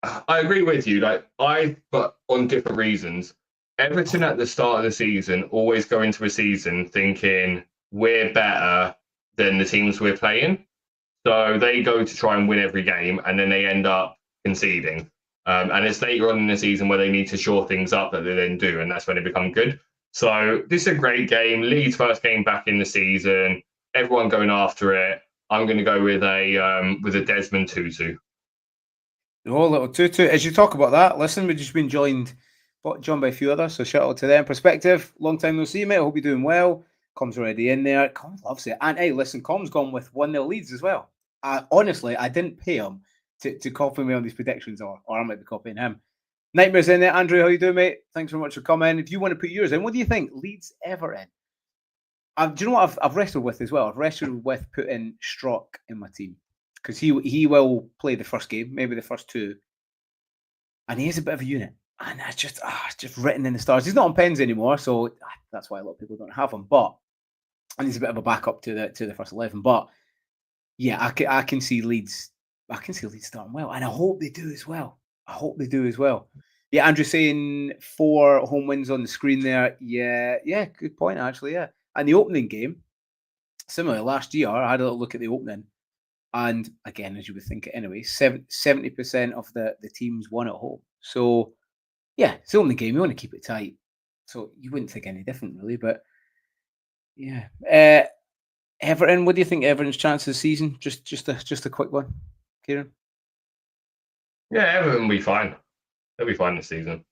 I agree with you. But on different reasons. Everton at the start of the season always go into a season thinking we're better than the teams we're playing. So they go to try and win every game, and then they end up conceding. And it's later on in the season where they need to shore things up that they then do, and that's when they become good. So this is a great game. Leeds' first game back in the season. Everyone going after it. I'm going to go with a Desmond Tutu. Oh, little Tutu. As you talk about that, listen, we've just been joined by a few others, so shout out to them. Perspective, long time no see, mate. I hope you're doing well. Com's already in there. Com loves it. And hey, listen, Com's gone with 1-0 Leeds as well. Honestly, I didn't pay him to copy me on these predictions, or I might be copying him. Nightmare's in there. Andrew, how you doing, mate? Thanks very much for coming. If you want to put yours in, what do you think? Leeds, Everton? Do you know what I've wrestled with as well? I've wrestled with putting Strock in my team because he will play the first game, maybe the first two, and he is a bit of a unit. And that's just written in the stars. He's not on pens anymore, so that's why a lot of people don't have him. And he's a bit of a backup to the first 11. But yeah, I can see Leeds. I can see Leeds starting well, and I hope they do as well. Yeah, Andrew saying 4 home wins on the screen there. Yeah, good point actually. Yeah, and the opening game, similar last year, I had a little look at the opening, and again, as you would think, anyway, 70% of the teams won at home. So yeah, it's the only game. You want to keep it tight. So you wouldn't think any different, really. But yeah. Everton, what do you think Everton's chance this season? Just a quick one, Kieran? Yeah, Everton will be fine. They'll be fine this season.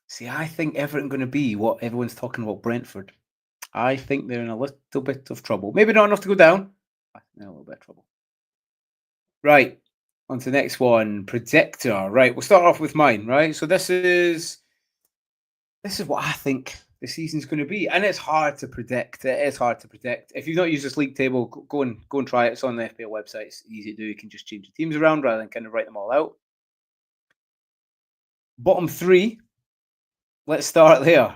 See, I think Everton going to be what everyone's talking about Brentford. I think they're in a little bit of trouble. Maybe not enough to go down. I think they're in a little bit of trouble. Right. On to the next one, predictor. Right, we'll start off with mine. Right, so this is what I think the season's going to be, and it's hard to predict. It is hard to predict. If you've not used this league table, go and try it. It's on the FPL website. It's easy to do. You can just change the teams around rather than kind of write them all out. Bottom 3. Let's start there.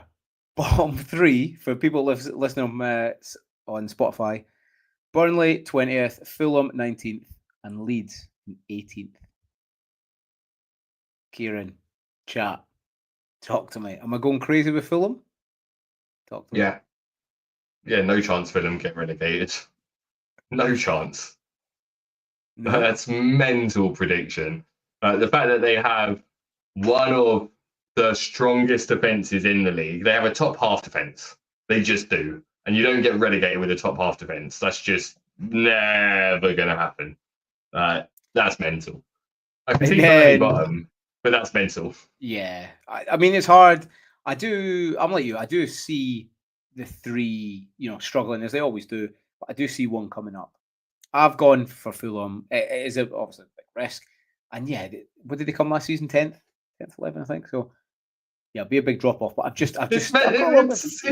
Bottom 3 for people listening on Spotify: Burnley 20th, Fulham 19th, and Leeds 18th. Kieran, chat, talk to me. Am I going crazy with Fulham? Talk to me. Yeah, no chance Fulham get relegated. No chance. No. That's mental prediction. The fact that they have one of the strongest defences in the league. They have a top half defence. They just do. And you don't get relegated with a top half defence. That's just never going to happen. That's mental. I can see Burnley bottom, but that's mental. Yeah. I mean, it's hard. I'm like you. I do see the 3, struggling as they always do. But I do see one coming up. I've gone for Fulham. It is obviously a big risk. And yeah, what did they come last season? 10th, 11th, I think. So yeah, it'll be a big drop off. But it's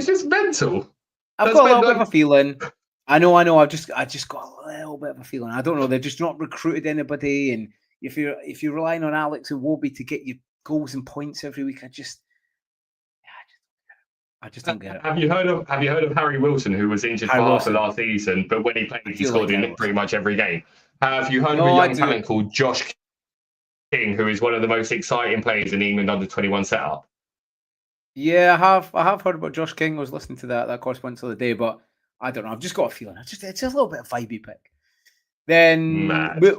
just mental. I've got a little bit of a feeling. I know. I've just got a little bit of a feeling. I don't know. They've just not recruited anybody, and if you're relying on Alex and Wobie to get you goals and points every week, I just don't get it. Have you heard of Harry Wilson, who was injured for half of last season, but when he played, he scored in pretty much every game? Have you heard of a young talent called Josh King, who is one of the most exciting players in England under 21 setup? Yeah, I have heard about Josh King. I was listening to that correspondence the other day, but I don't know. I've just got a feeling. It's just a little bit of vibey pick. Then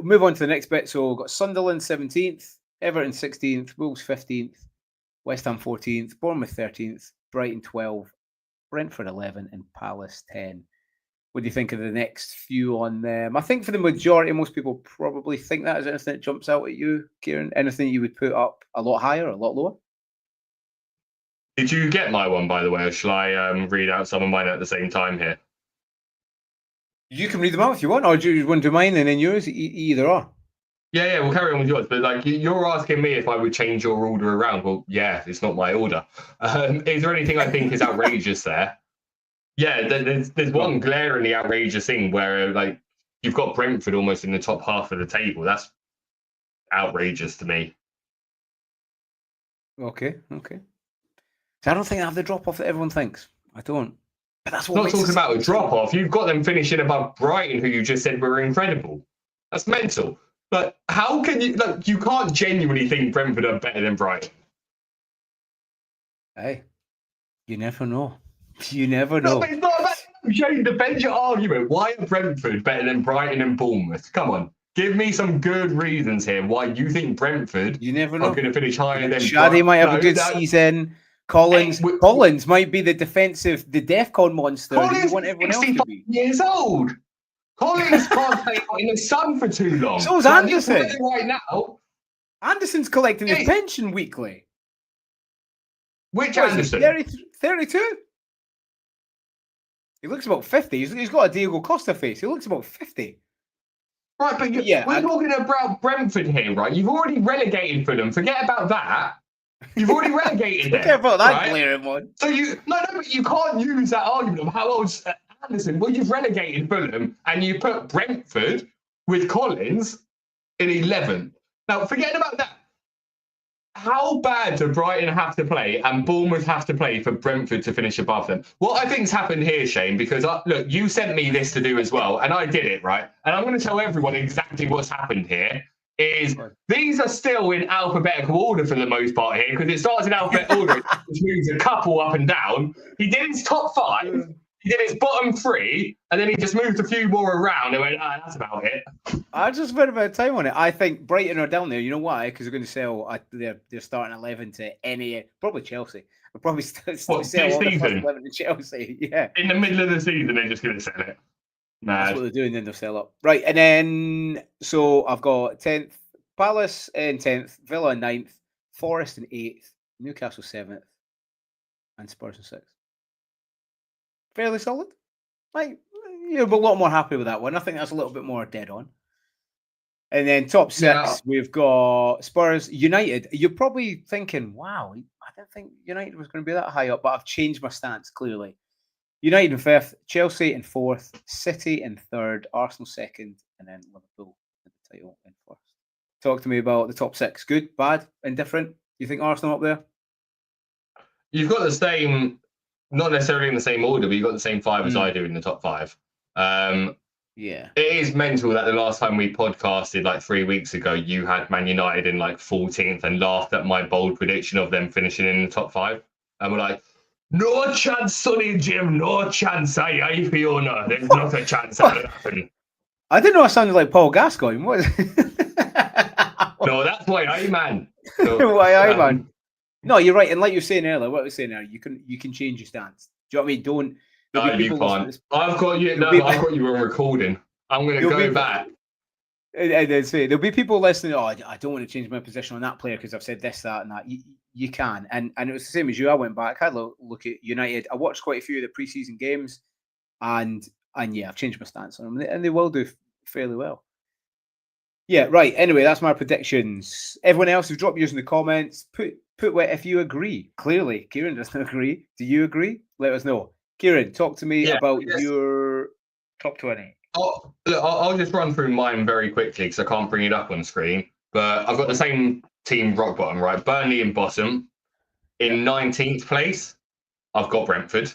move on to the next bit. So we've got Sunderland 17th, Everton 16th, Wolves 15th, West Ham 14th, Bournemouth 13th, Brighton 12, Brentford 11, and Palace 10. What do you think of the next few on them? I think for the majority, most people probably think that. Is there anything that jumps out at you, Kieran? Anything you would put up a lot higher or a lot lower? Did you get my one, by the way, or shall I read out some of mine at the same time here? You can read them out if you want, or do you want to do mine and then yours? Either or. Yeah, we'll carry on with yours. But you're asking me if I would change your order around. Well, yeah, it's not my order. Is there anything I think is outrageous there? Yeah, there's one glaringly outrageous thing where like you've got Brentford almost in the top half of the table. That's outrageous to me. Okay. So I don't think I have the drop off that everyone thinks. I don't. But that's what Not makes talking it about a interesting. drop off. You've got them finishing above Brighton, who you just said were incredible. That's mental. But how can you like? You can't genuinely think Brentford are better than Brighton. Hey, you never know. You never No, know. but it's not about Shane. Defend your argument. Why are Brentford better than Brighton and Bournemouth? Come on, give me some good reasons here why you think Brentford You never are know. going to finish higher than Shadi might have a good that, season. Collins might be the DEFCON monster that you Collins want is everyone else to 65 be. years old. Collins can't stay out in the sun for too long. So is Like, this Anderson. player right now. Anderson's collecting his Hey, pension weekly. which What is he, Anderson? 32? He looks about 50. He's got a Diego Costa face. He looks about 50. Right, but Yeah, we're talking about Brentford here, right? You've already relegated for them. Forget about that. You've already relegated Forget them, about that right? glaring one. So but you can't use that argument of how old's Anderson. Well, you've relegated Fulham and you put Brentford with Collins in 11th. Now, forget about that. How bad do Brighton have to play and Bournemouth have to play for Brentford to finish above them? What I think's happened here, Shane, because look, you sent me this to do as well, and I did it, right? And I'm going to tell everyone exactly what's happened here. Is these are still in alphabetical order for the most part here, because it starts in alphabetical order, which moves a couple up and down. He did his top 5, he did his bottom 3, and then he just moved a few more around and went, that's about it. I just spent a bit of time on it. I think Brighton are down there. You know why? Because they're going to sell their starting 11 to any, probably Chelsea. They'll probably sell all the first 11 to Chelsea. Yeah. In the middle of the season, they're just going to sell it. Mad. That's what they're doing, then they'll sell up. Right, and then, so I've got 10th, Palace in 10th, Villa in 9th, Forest in 8th, Newcastle 7th, and Spurs in 6th. Fairly solid. Like, you're a lot more happy with that one. I think that's a little bit more dead on. And then top 6, we've got Spurs, United. You're probably thinking, wow, I didn't think United was going to be that high up, but I've changed my stance clearly. United in 5th, Chelsea in 4th, City in 3rd, Arsenal 2nd, and then Liverpool in the title in 1st. Talk to me about the top 6. Good, bad, indifferent? You think Arsenal up there? You've got the same, not necessarily in the same order, but you've got the same 5 as I do in the top 5. Yeah. It is mental that the last time we podcasted, like 3 weeks ago, you had Man United in like 14th and laughed at my bold prediction of them finishing in the top 5. And we're like, no chance, Sonny Jim, no chance. Aye, Fiona. There's not a chance that'll happen. I didn't know I sounded like Paul Gascoigne. What? No, that's why I man. Why I man? No, you're right. And like you were saying earlier, what I was saying earlier, you can change your stance. Do you know what I mean? Don't. No, you can't. I've got you. No, I've got you on recording. I'm going to go back. And then say there'll be people listening. Oh, I don't want to change my position on that player because I've said this, that, and that. You can, and it was the same as you. I went back, I had a look at United. I watched quite a few of the preseason games, and yeah, I've changed my stance on them, and they will do fairly well. Yeah, right. Anyway, that's my predictions. Everyone else who dropped yours in the comments, put if you agree. Clearly, Kieran doesn't agree. Do you agree? Let us know. Kieran, talk to me about your top 20. I'll just run through mine very quickly because I can't bring it up on screen. But I've got the same team rock bottom, right? Burnley in bottom. In 19th place, I've got Brentford.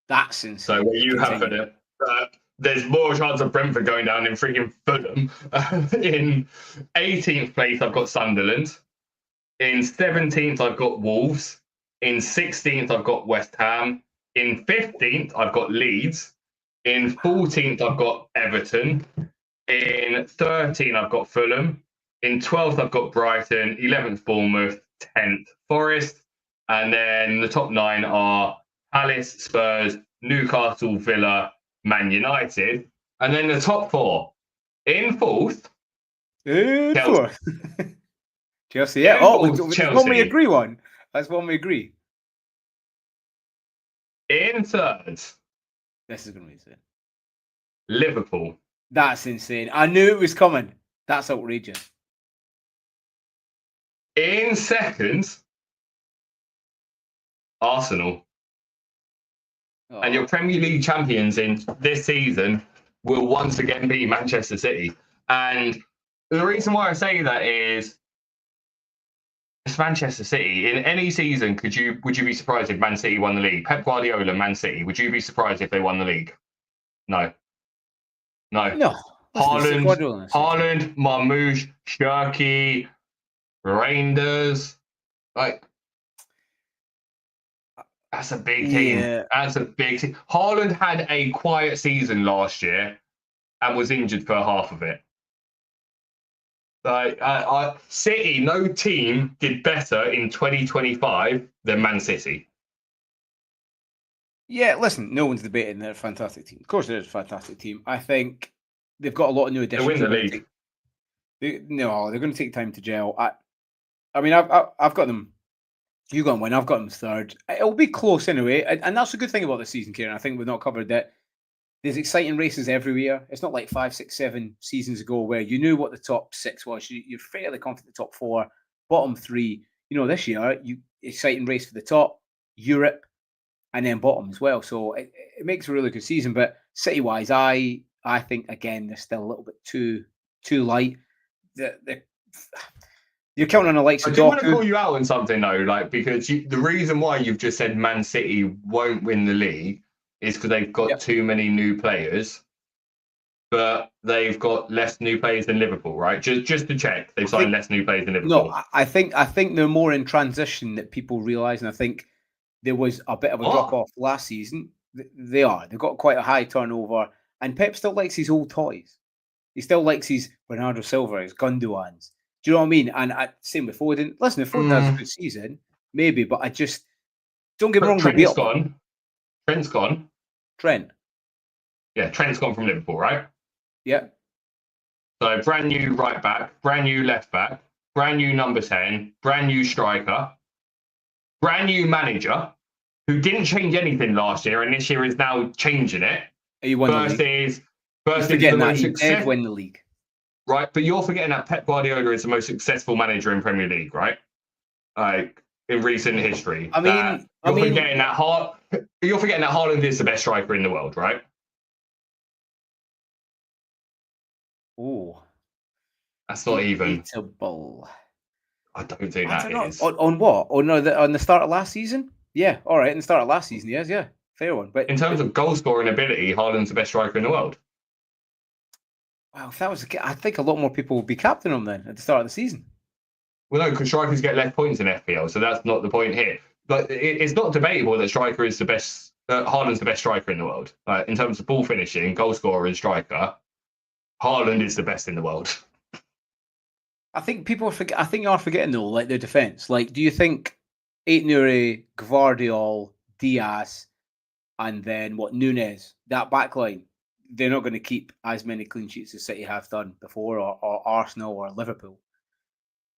That's insane. So where you have it, there's more chance of Brentford going down than freaking Fulham. In 18th place, I've got Sunderland. In 17th, I've got Wolves. In 16th, I've got West Ham. In 15th, I've got Leeds. In 14th, I've got Everton. In 13th, I've got Fulham. In 12th, I've got Brighton. 11th, Bournemouth. 10th, Forest. And then the top 9 are Palace, Spurs, Newcastle, Villa, Man United. And then the top 4. In 4th, Chelsea. Chelsea, yeah. That's one we agree on. That's one we agree. In 3rd. This is going to be insane. Liverpool. That's insane. I knew it was coming. That's outrageous. In 2nd, Arsenal. And your Premier League champions in this season will once again be Manchester City. And the reason why I say that is it's Manchester City. In any season, would you be surprised if Man City won the league? Pep Guardiola, Man City. Would you be surprised if they won the league? No. No. Haaland, Marmoush, Shirky, Reinders. Like, that's a big team. That's a big team. Haaland had a quiet season last year and was injured for half of it. City, no team did better in 2025 than Man City. Yeah, listen, no one's debating they're a fantastic team. Of course, they're a fantastic team. I think they've got a lot of new additions. They win the league. They're going to take time to gel. I mean, I've got them. You got them win. I've got them third. It'll be close anyway, and that's a good thing about this season, Kieran. I think we've not covered that. There's exciting races every year. It's not like 5, 6, 7 seasons ago where you knew what the top 6 was. You're fairly confident the top 4, bottom 3. This year, exciting race for the top, Europe, and then bottom as well. So it makes a really good season. But City-wise, I think, again, they're still a little bit too light. You're counting on the likes of I do want to call you out on something, though, because the reason why you've just said Man City won't win the league is because they've got too many new players, but they've got less new players than Liverpool, right? Just to check, they've signed less new players than Liverpool. No, I think they're more in transition that people realise, and I think there was a bit of a drop-off last season. They've got quite a high turnover, and Pep still likes his old toys. He still likes his Bernardo Silva, his Gundogan's. Do you know what I mean? And same with Foden. Listen, if Foden has a good season, maybe, but I just don't get me wrong. Trent's gone. Trent's gone. Trent. Yeah, Trent's gone from Liverpool, right? Yeah. So brand new right back, brand new left back, brand new number 10, brand new striker, brand new manager who didn't change anything last year and this year is now changing it. He won versus forgetting that he did win the league. Right, but you're forgetting that Pep Guardiola is the most successful manager in Premier League, right? Like in recent history. You're forgetting that Haaland is the best striker in the world, right? Oh, that's not even. I don't think that is. On what? Oh no, on the start of last season? Yeah, all right. In the start of last season, yes, yeah, fair one. But in terms of goal scoring ability, Haaland's the best striker in the world. Wow, if that was, I think a lot more people would be captaining him then at the start of the season. Well, no, because strikers get less points in FPL, so that's not the point here. But it's not debatable that striker is the best. Haaland's the best striker in the world. In terms of ball finishing, goal scorer, and striker, Haaland is the best in the world. I think people I think you are forgetting though, like their defense. Like, do you think Aït-Nouri, Gvardiol, Diaz, and then Núñez, that back line, they're not going to keep as many clean sheets as City have done before, or Arsenal or Liverpool?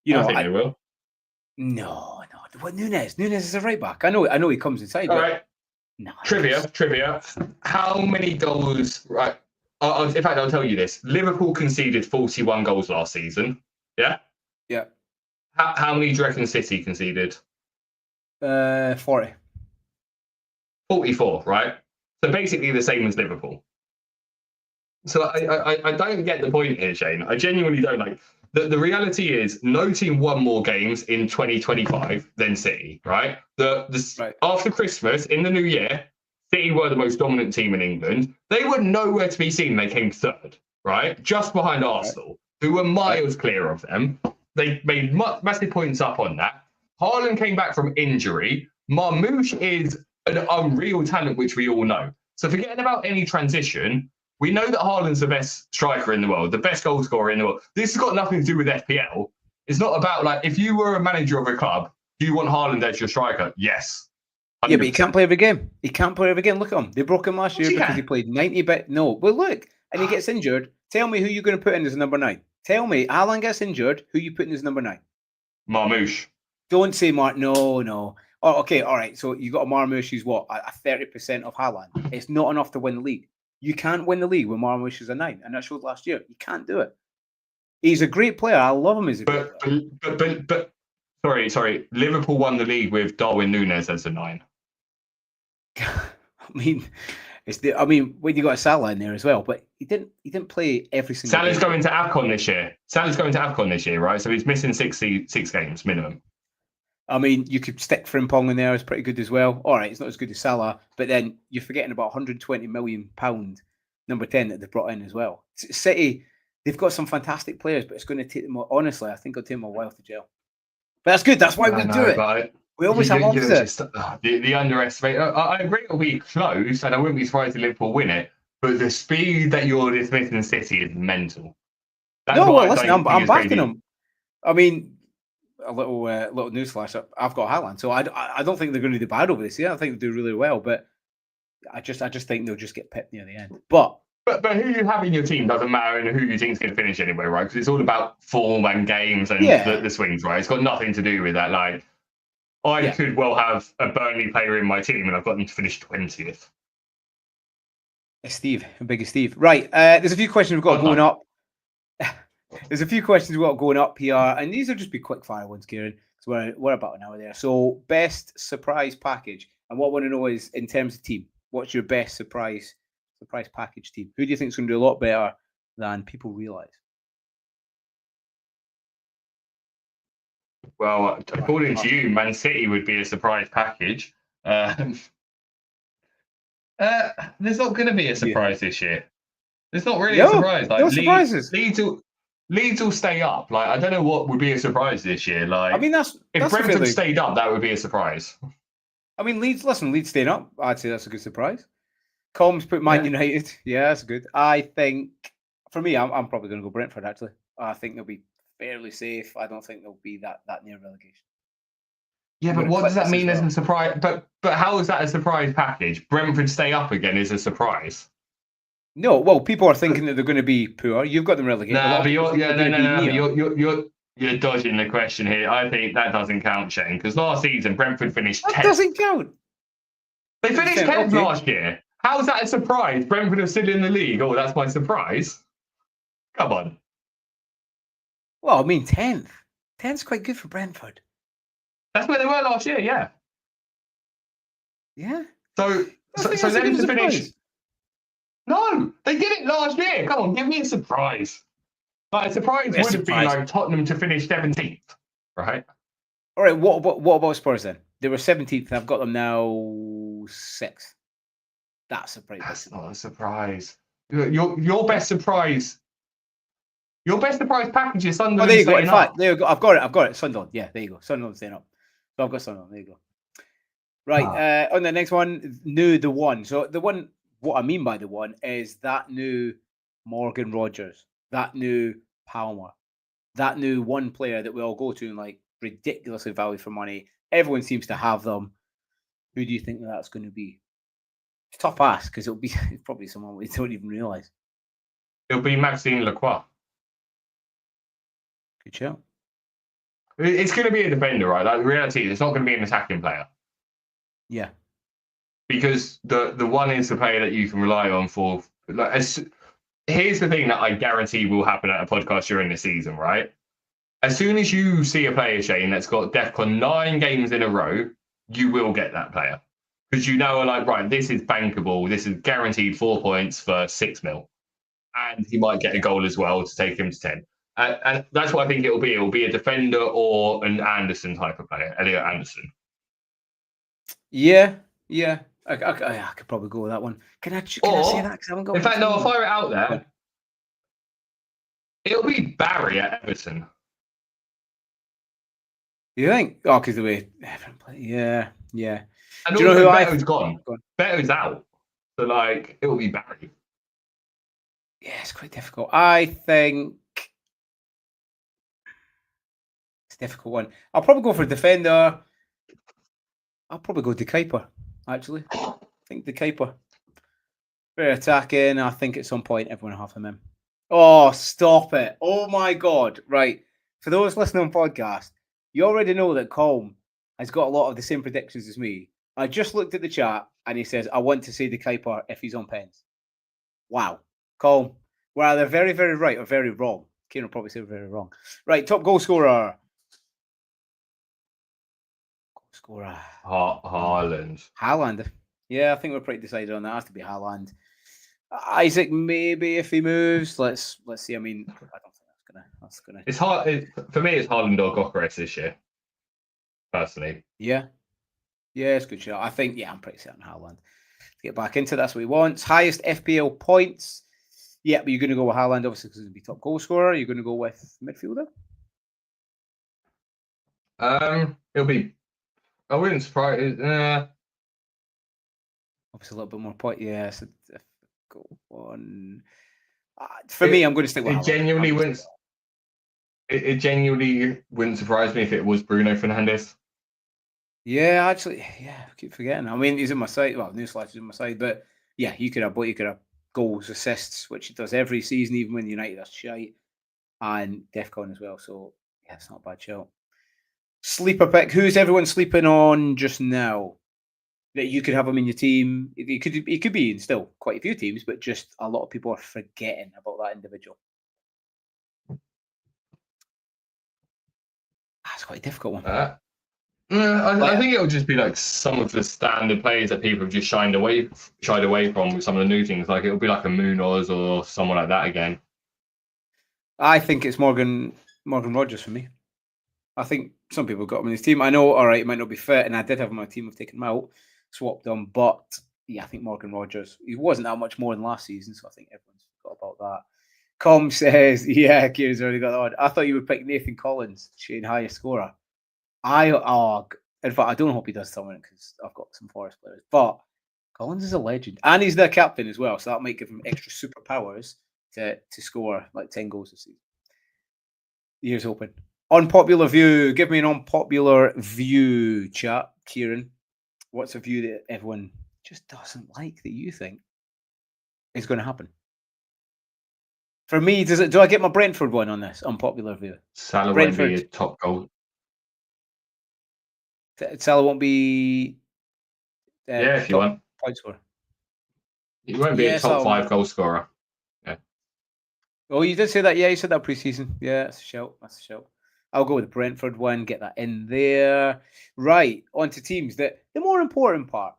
I think they will. No. What Núñez is a right back. I know he comes inside. All right. No. Trivia. How many goals? Right. In fact, I'll tell you this. Liverpool conceded 41 goals last season. Yeah. Yeah. How many do you reckon City conceded? 40. 44. Right. So basically the same as Liverpool. So I don't get the point here, Shane. I genuinely don't. Like the reality is no team won more games in 2025 than City, right? Right. After Christmas, in the new year, City were the most dominant team in England. They were nowhere to be seen. They came third, right? Just behind Arsenal, who were miles clear of them. They made massive points up on that. Haaland came back from injury. Marmoush is an unreal talent, which we all know. So forgetting about any transition, we know that Haaland's the best striker in the world, the best goal scorer in the world. This has got nothing to do with FPL. It's not about, like, if you were a manager of a club, do you want Haaland as your striker? Yes. 100%. Yeah, but he can't play every game. Look at him. They broke him last year because he played 90 bit. No, well, look, and he gets injured. Tell me who you're going to put in as number 9. Tell me, Haaland gets injured, who you put in as number 9? Marmoush. Don't say No. Oh, okay, all right. So you got a Marmoush who's what, a 30% of Haaland. It's not enough to win the league. You can't win the league when Marmoush is a 9, and that showed last year. You can't do it. He's a great player. I love him as a great player. But sorry. Liverpool won the league with Darwin Núñez as a 9. I mean, when you got a Salah in there as well, but he didn't play every single Salah's game. going to AFCON this year. Salah's going to AFCON this year, right? So he's missing 6 games minimum. I mean, you could stick Frimpong in there; it's pretty good as well. All right, it's not as good as Salah, but then you're forgetting about 120 million pound number 10 that they brought in as well. City, they've got some fantastic players, but it's going to take them. Honestly, I think it'll take them a while to gel. But that's good. That's why we do it. But We always have opposite. Just the underestimate. I agree it'll be close, and I wouldn't be surprised if Liverpool win it. But the speed that you're dismissing City is mental. That's listen, I'm backing them. I mean, a little newsflash. I've got Haaland, so I don't think they're going to do bad over this year. I think they'll do really well, but I just think they'll just get pipped near the end. But who you have in your team doesn't matter, and who you think is going to finish anyway, right? Because it's all about form and games and the swings, right? It's got nothing to do with that. Like, I could well have a Burnley player in my team, and I've got them to finish 20th. Steve, biggest Steve. Right. There's a few questions we've got going up. There's a few questions we've got going up here, and these will just be quick fire ones, Kieran. So we're about an hour there. So, best surprise package, and what I want to know is in terms of team, what's your best surprise package team? Who do you think is going to do a lot better than people realise? Well, according to you, Man City would be a surprise package. There's not going to be a surprise this year. There's not really a surprise. Like, no surprises. Leeds will stay up. Like, I don't know what would be a surprise this year. Like, I mean, if Brentford stayed up, that would be a surprise. I mean, Leeds staying up. I'd say that's a good surprise. Combs put Man United. Yeah, that's good. I think, for me, I'm probably going to go Brentford, actually. I think they'll be fairly safe. I don't think they'll be that near relegation. Yeah, but what does that mean as a surprise? But how is that a surprise package? Brentford stay up again is a surprise. No, well, people are thinking that they're going to be poor. You've got them relegated. No, but you're dodging the question here. I think that doesn't count, Shane, because last season Brentford finished 10th. That doesn't count. They finished 10th last year. How is that a surprise? Brentford are still in the league. Oh, that's my surprise. Come on. Well, I mean, 10th. 10th's quite good for Brentford. That's where they were last year, yeah. Yeah. So them to finish. No, they did it last year. Come on, give me a surprise. Like, a surprise would have been like Tottenham to finish 17th, right? All right, what about Spurs then? They were 17th. I've got them now 6th. That's not a surprise. Your best surprise. Your best surprise package is Sunderland. Oh, there you go. In fact, there you go. I've got it. Sunderland. Yeah, there you go. Sunderland staying up. So I've got Sunderland. There you go. Right. On the next one, the one. So the one. What I mean by the one is that new Morgan Rogers, that new Palmer, that new one player that we all go to and like ridiculously value for money. Everyone seems to have them. Who do you think that's going to be? It's tough ask because it'll be probably someone we don't even realise. It'll be Maxime Lacroix. Good shout. It's going to be a defender, right? Like, the reality is it's not going to be an attacking player. Yeah. Because the one is the player that you can rely on for. Like, here's the thing that I guarantee will happen at a podcast during the season, right? As soon as you see a player, Shane, that's got DEFCON 9 games in a row, you will get that player. Because you know, like, right, this is bankable. This is guaranteed 4 points for 6 mil. And he might get a goal as well to take him to 10. And that's what I think it'll be. It'll be a defender or an Anderson type of player, Elliot Anderson. Yeah. I could probably go with that one. Can I say that? Because I haven't got. In fact, no, I'll fire it out there. It'll be Barry at Everton. You think? Oh, because the way Everton play. Yeah. And do you know who Beto's gone? Beto's out. So, like, it'll be Barry. Yeah, it's quite difficult. I think it's a difficult one. I'll probably go for a defender. I'll probably go De Kuiper, actually. I think De Kuiper. Very attacking. I think at some point everyone will have him in. Oh, stop it. Oh, my God. Right. For those listening on podcast, you already know that Colm has got a lot of the same predictions as me. I just looked at the chat and he says, I want to say De Kuiper if he's on pens. Wow. Colm, we're either very, very right or very wrong. Kieran will probably say very wrong. Right, top goal scorer. Haaland. Haaland. Yeah, I think we're pretty decided on that. It has to be Haaland. Isaac, maybe if he moves. Let's see. I mean, I don't think that's gonna. It's hard for me. It's Haaland or Gokares this year, personally. Yeah, it's a good shot. I think. Yeah, I'm pretty certain Haaland. Get back into that's what he wants. Highest FPL points. Yeah, but you're going to go with Haaland, obviously, because he'll be top goal scorer. You're going to go with midfielder. It'll be. I wouldn't surprise. Obviously, a little bit more point. Yeah, so go on. For me, I'm going to stick with it. Haaland. Genuinely wouldn't. It genuinely wouldn't surprise me if it was Bruno Fernandes. Yeah, actually, I keep forgetting. I mean, he's in my side. Well, newsflash is in my side, but yeah, you could have goals, assists, which he does every season, even when United are shite, and DEFCON as well. So yeah, it's not a bad shout. Sleeper pick. Who's everyone sleeping on just now? That you could have him in your team. He could be in still quite a few teams, but just a lot of people are forgetting about that individual. That's quite a difficult one. I think it'll just be like some of the standard players that people have just shied away from with some of the new things. Like it'll be like a Munoz or someone like that again. I think it's Morgan Rogers for me. I think some people got him in his team. I know, all right, it might not be fit, and I did have him on my team. I've taken him out, swapped him, but yeah, I think Morgan Rogers. He wasn't that much more than last season, so I think everyone's forgot about that. Com says, yeah, Kieran's already got that one. I thought you would pick Nathan Collins, Shane highest scorer. In fact, I don't hope he does something because I've got some Forest players, but Collins is a legend, and he's their captain as well, so that might give him extra superpowers to score like 10 goals this season. Ears open. Unpopular view. Give me an unpopular view, chat. Kieran, what's a view that everyone just doesn't like that you think is going to happen? For me, do I get my Brentford one on this unpopular view? Salah won't be a top goal. Salah won't be. Yeah, if you want. Point scorer. He won't be a top 5 goal scorer. Yeah. Oh, you did say that. Yeah, you said that preseason. Yeah, that's a shout. I'll go with the Brentford one. Get that in there. Right, on to teams. The more important part.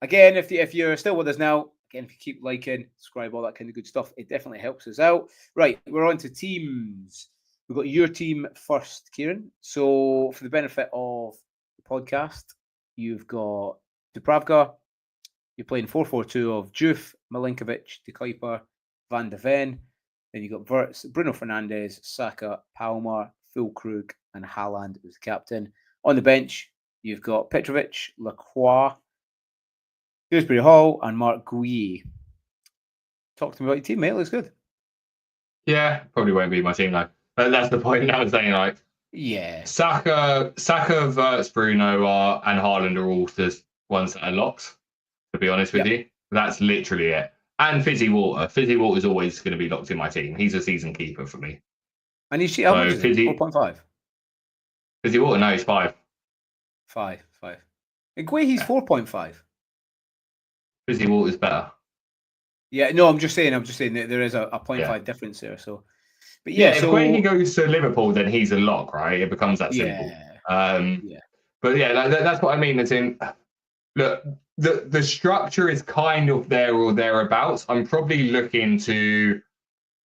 Again, if you're still with us now, again, if you keep liking, subscribe, all that kind of good stuff, it definitely helps us out. Right, we're on to teams. We've got your team first, Kieran. So for the benefit of the podcast, you've got Dubravka. You're playing 4-4-2 of Juve, Milinkovic, De Kuyper, Van de Ven. Then you've got Wirtz, Bruno Fernandes, Saka, Palmer, Füllkrug, and Haaland as the captain. On the bench, you've got Petrovic, Lacroix, Dewsbury Hall, and Mark Guy. Talk to me about your team, mate. Looks good. Yeah, probably won't be my team though. But that's the point I was saying. Like, yeah, Saka, Wirtz, Bruno and Haaland are all the ones that are locked. To be honest with you, that's literally it. And Fizzy Water. Fizzy Water is always going to be locked in my team. He's a season keeper for me. And he's how much is it? 4.5. Fizzy Water, no, he's 5. 5. And he's 4.5. Fizzy Water is better. Yeah, no, I'm just saying that there is a 0.5 difference there. So, but if he goes to Liverpool, then he's a lock, right? It becomes that simple. But yeah, that's what I mean. As in, look, the structure is kind of there or thereabouts. I'm probably looking to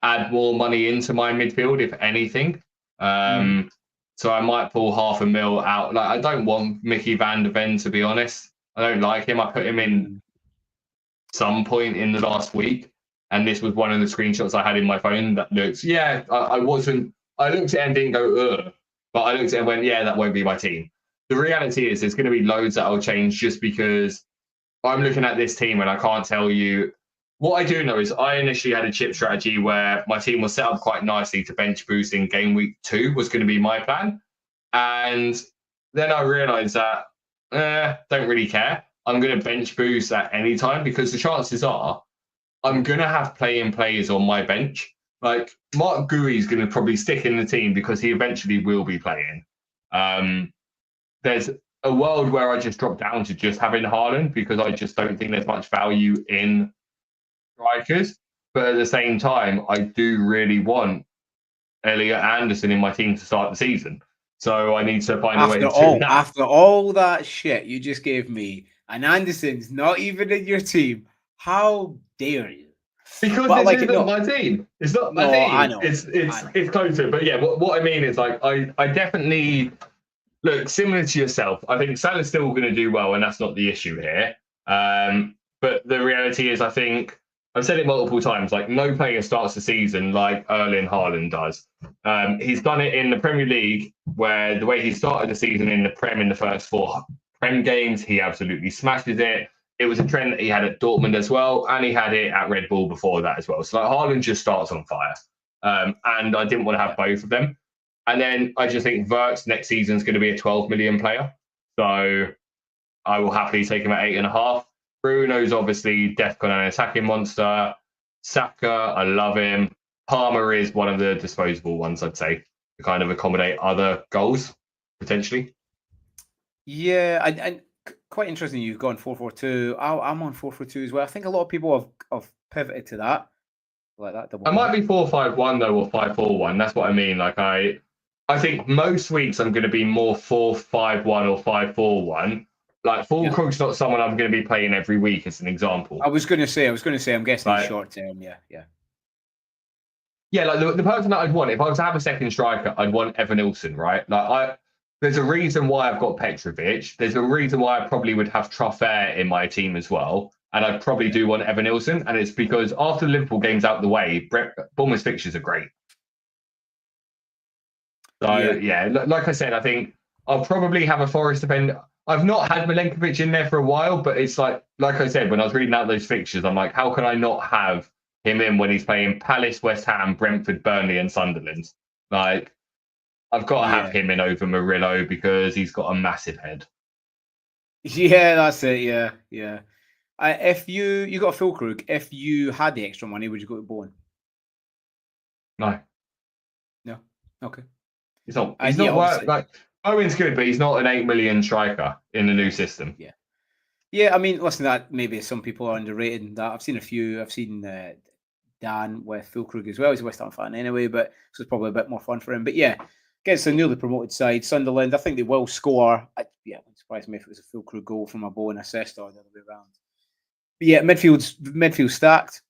add more money into my midfield, if anything. So I might pull $500,000 out. Like, I don't want Mickey Van de Ven, to be honest. I don't like him. I put him in some point in the last week, and this was one of the screenshots I had in my phone that looks. I looked at it and didn't go ugh, but I looked at it and went, that won't be my team. The reality is there's going to be loads that will change just because I'm looking at this team and I can't tell you. What I do know is I initially had a chip strategy where my team was set up quite nicely to bench boost in game week 2 was going to be my plan. And then I realized that don't really care. I'm going to bench boost at any time because the chances are I'm going to have playing players on my bench. Like Mark Gui is going to probably stick in the team because he eventually will be playing. There's a world where I just drop down to just having Haaland because I just don't think there's much value in strikers. But at the same time, I do really want Elliot Anderson in my team to start the season. So I need to find a way to after all that shit you just gave me and Anderson's not even in your team. How dare you? Because But this like isn't my team. It's not my No, team. I know. It's close to it. But yeah, what I mean is like I definitely look similar to yourself. I think Salah's still going to do well, and that's not the issue here. But the reality is, I think I've said it multiple times. Like no player starts the season like Erling Haaland does. He's done it in the Premier League, where the way he started the season in the Prem in the first 4 Prem games, he absolutely smashes it. It was a trend that he had at Dortmund as well, and he had it at Red Bull before that as well. So like Haaland just starts on fire, and I didn't want to have both of them. And then I just think Wirtz next season is going to be a 12 million player, so I will happily take him at 8.5. Bruno's obviously DEFCON and attacking monster. Saka, I love him. Palmer is one of the disposable ones, I'd say, to kind of accommodate other goals potentially. Yeah, and quite interesting. You've gone 4-4-2. I'm on 4-4-2 as well. I think a lot of people have pivoted to that, like that double. I might be 4-5-1 though, or 5-4-1. That's what I mean. Like I think most weeks I'm going to be more 4-5-1 or 5-4-1. Like Fulkrug's not someone I'm going to be playing every week, as an example. I was going to say, I'm guessing he's short term. Yeah. Yeah, like the person that I'd want, if I was to have a second striker, I'd want Evan Nilsson, right? There's a reason why I've got Petrovic. There's a reason why I probably would have Truffert in my team as well. And I probably do want Evan Nilsson. And it's because after the Liverpool game's out the way, Bournemouth's fixtures are great. So, yeah, like I said, I think I'll probably have a Forest defender. I've not had Milenkovic in there for a while, but it's like I said, when I was reading out those fixtures, I'm like, how can I not have him in when he's playing Palace, West Ham, Brentford, Burnley, and Sunderland? Like, I've got to have him in over Murillo because he's got a massive head. Yeah, that's it. Yeah. If you got a Fulkrug, if you had the extra money, would you go to Bowen? No. Okay. He's not worth, like Owen's good, but he's not an 8 million striker in the new system. Yeah. I mean, listen, that maybe some people are underrated. That I've seen a few. I've seen Dan with Fulkrug as well. He's a West Ham fan anyway, but so it's probably a bit more fun for him. But yeah, against a newly promoted side, Sunderland, I think they will score. It wouldn't surprise me if it was a Fulkrug goal from a Bowen assist or the other way around. But yeah, midfield stacked.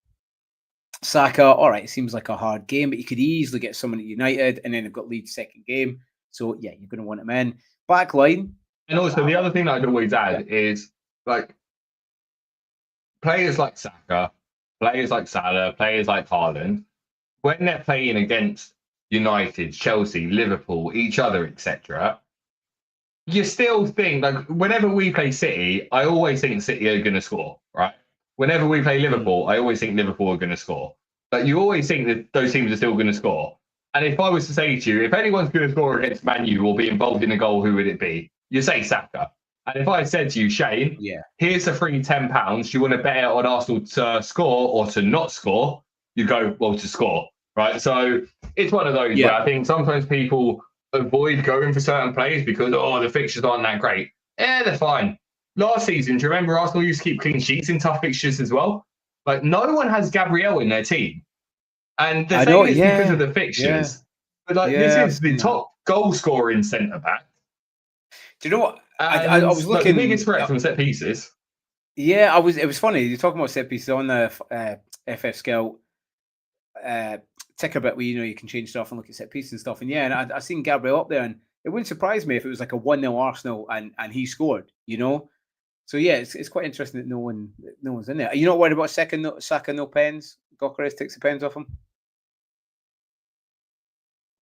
Saka, all right, it seems like a hard game, but you could easily get someone at United, and then they've got Leeds second game. So yeah, you're going to want him in. Back line. And also the other thing that I'd always add is like players like Saka, players like Salah, players like Haaland, when they're playing against United, Chelsea, Liverpool, each other, etc., you still think, like, whenever we play City, I always think City are going to score, right? Whenever we play Liverpool, I always think Liverpool are going to score. But you always think that those teams are still going to score. And if I was to say to you, if anyone's going to score against Man U or be involved in a goal, who would it be? You say Saka. And if I said to you, Shane, here's a free £10, do you want to bet on Arsenal to score or to not score? You go, well, to score, right? So it's one of those where I think sometimes people avoid going for certain players because, the fixtures aren't that great. Yeah, they're fine. Last season, do you remember Arsenal used to keep clean sheets in tough fixtures as well? Like, no one has Gabriel in their team. And the thing is because of the fixtures. But, like, this is the top goal-scoring centre-back. Do you know what? I was looking. The biggest threat from set pieces. Yeah, it was funny. You're talking about set pieces on the FF Scout ticker bit where you can change stuff and look at set pieces and stuff. And I seen Gabriel up there, and it wouldn't surprise me if it was like a 1-0 Arsenal and he scored. So yeah, it's quite interesting that no one's in there. Are you not worried about Saka no pens? Gyökeres takes the pens off him.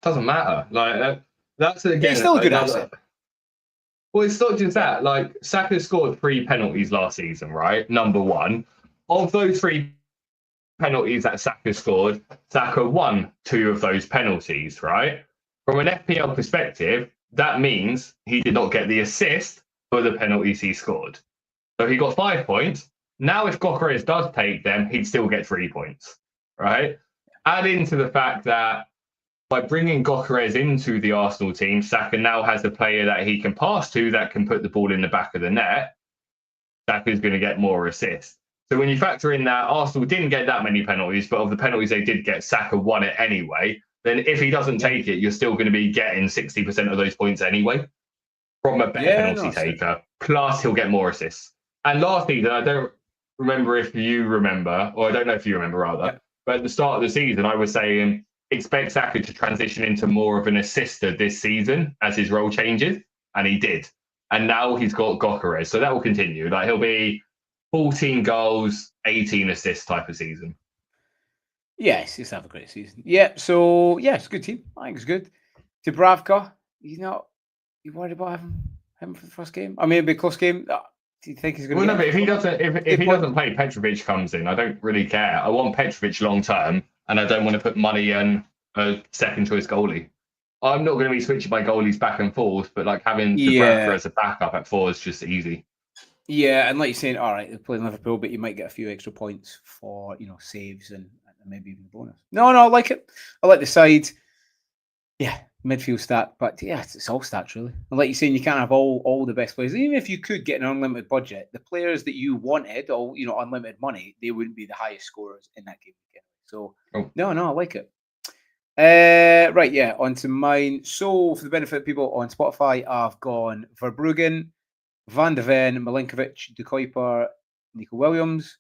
Doesn't matter. Like that's again. He's still a good asset. Well, it's not just that. Like Saka scored 3 penalties last season, right? Number one. Of those 3 penalties that Saka scored, Saka won 2 of those penalties, right? From an FPL perspective, that means he did not get the assist for the penalties he scored. So he got 5 points. Now, if Gyökeres does take them, he'd still get 3 points, right? Add into the fact that by bringing Gyökeres into the Arsenal team, Saka now has a player that he can pass to that can put the ball in the back of the net. Saka's going to get more assists. So when you factor in that Arsenal didn't get that many penalties, but of the penalties they did get, Saka won it anyway, then if he doesn't take it, you're still going to be getting 60% of those points anyway from a better penalty taker. Plus, he'll get more assists. And last season, I don't remember if you remember, or I don't know if you remember rather, Yeah. but at the start of the season, I was saying expect Saka to transition into more of an assister this season as his role changes, and he did. And now he's got Gokares, so that will continue. Like he'll be 14 goals, 18 assists type of season. Yes, he's have a great season. Yeah, so yeah, it's a good team. I think it's good. Dubravka, you worried about him for the first game? I mean, it'll be a close game. Do you think he's going Well, to no, but if he doesn't, if he doesn't play, Petrovic comes in. I don't really care. I want Petrovic long term, and I don't want to put money in a second choice goalie. I'm not going to be switching my goalies back and forth, but like having Dubravka as a backup at 4 is just easy. Yeah, and like you're saying, all right, they're playing Liverpool, but you might get a few extra points for saves and maybe even a bonus. No, I like it. I like the side. Yeah, midfield stack, but yeah, it's all stats really. And like you're saying, you can't have all the best players. Even if you could get an unlimited budget, the players that you wanted, all unlimited money, they wouldn't be the highest scorers in that game again. So no, I like it. Right, yeah, on to mine. So for the benefit of people on Spotify, I've gone Verbruggen, Van de Ven, Milinkovic, De Kuyper, Nico Williams,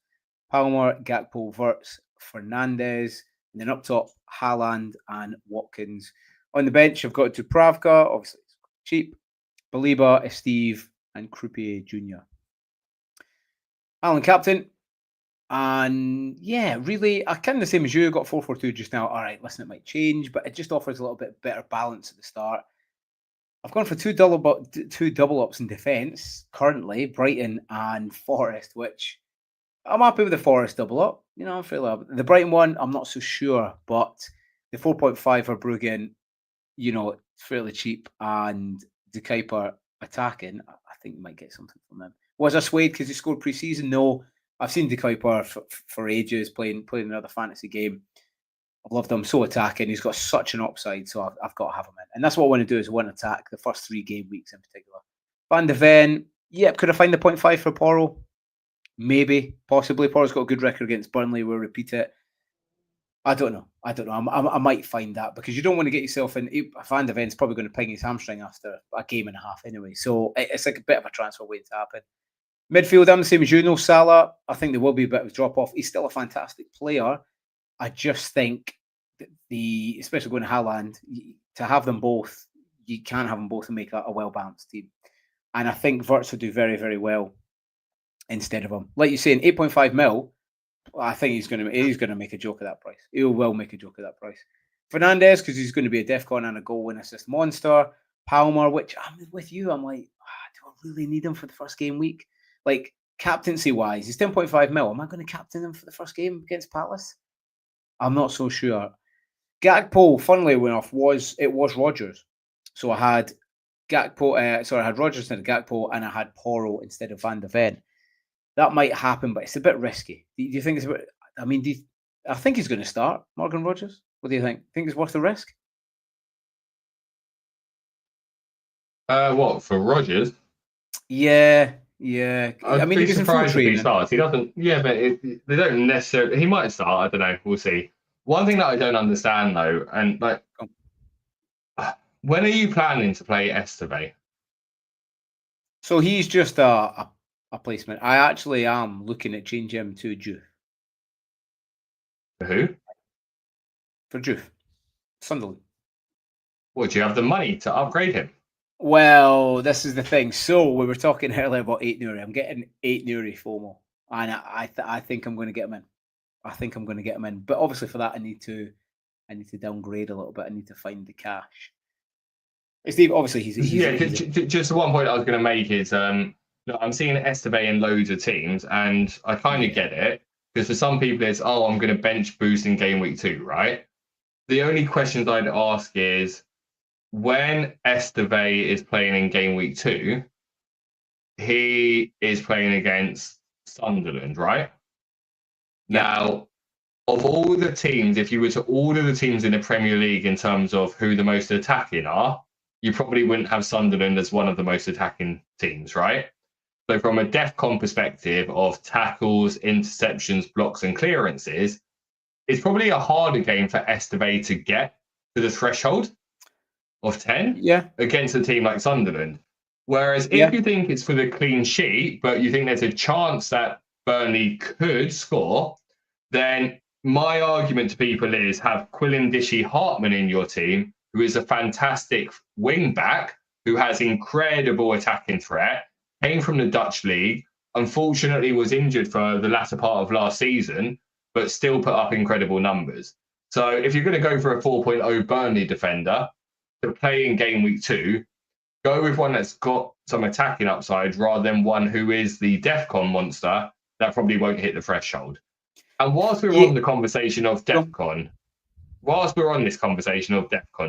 Palmer, Gakpo, Wirtz, Fernandez, and then up top, Haaland and Watkins. On the bench, I've got Dubravka, obviously it's cheap, Baliba, Steve, and Croupier Jr. Alan captain. And yeah, really, I kind of the same as you. Got 4-4-2 just now. All right, listen, it might change, but it just offers a little bit better balance at the start. I've gone for two double ups in defence currently, Brighton and Forest, which I'm happy with the Forest double up. I'm fairly happy. The Brighton one, I'm not so sure, but the 4.5 for Bruggen, it's fairly cheap, and De Kuyper attacking, I think you might get something from them. Was I swayed because he scored pre-season? No, I've seen De Kuyper for ages playing another fantasy game. I've loved him, so attacking. He's got such an upside, so I've got to have him in. And that's what I want to do is I want to attack the first 3 game weeks in particular. Van de Ven, yep, could I find the 0.5 for Porro? Maybe, possibly. Porro's got a good record against Burnley. We'll repeat it. I don't know. I might find that because you don't want to get yourself in. Van de Ven's probably going to ping his hamstring after a game and a half anyway. So it's like a bit of a transfer waiting to happen. Midfield, I'm the same as you. No Salah. I think there will be a bit of a drop off. He's still a fantastic player. I just think that especially going to Haaland, to have them both, you can't have them both and make a well-balanced team. And I think Wirtz will do very, very well instead of him. Like you're saying, 8.5 mil, I think he's going to make a joke of that price. He will make a joke of that price. Fernandez, because he's going to be a DEFCON and a goal and assist monster. Palmer, which I'm with you. I'm like, do I really need him for the first game week? Like, captaincy-wise, he's 10.5 mil. Am I going to captain him for the first game against Palace? I'm not so sure. Gakpo, funnily enough, was Rodgers. So I had Gakpo, I had Rodgers instead of Gakpo, and I had Porro instead of Van de Ven. That might happen, but it's a bit risky. Do you think it's a bit? I mean, I think he's going to start Morgan Rodgers. What do you think? Think it's worth the risk? What for Rodgers? Yeah. I'd be surprised if he starts. He doesn't. Yeah, but they don't necessarily. He might start. I don't know. We'll see. One thing that I don't understand though, and like, when are you planning to play Esteve? So he's just a placement. I actually am looking at changing him to Juve. For who? For Juve. Sunderland. What, do you have the money to upgrade him? Well, this is the thing. So we were talking earlier about 8 Nuri. I'm getting 8 Nuri FOMO, and I think I'm going to get him in. I think I'm going to get him in, but obviously for that I need to downgrade a little bit. I need to find the cash. Steve, obviously he's just the one point I was going to make is look, I'm seeing Esteve in loads of teams, and I kind of get it because for some people it's I'm going to bench boost in game week 2, right? The only questions I'd ask is when Esteve is playing in game week 2, he is playing against Sunderland, right? Yeah. Now, of all the teams, if you were to order the teams in the Premier League in terms of who the most attacking are, you probably wouldn't have Sunderland as one of the most attacking teams, right? So from a DEFCON perspective of tackles, interceptions, blocks and clearances, it's probably a harder game for Esteve to get to the threshold of 10 against a team like Sunderland. Whereas if you think it's for the clean sheet, but you think there's a chance that Burnley could score, then my argument to people is have Quillen Dishy Hartman in your team, who is a fantastic wing back, who has incredible attacking threat, came from the Dutch league, unfortunately was injured for the latter part of last season, but still put up incredible numbers. So if you're going to go for a 4.0 Burnley defender to play in game week 2, go with one that's got some attacking upside rather than one who is the DEFCON monster that probably won't hit the threshold. And whilst we're on the conversation of DEFCON,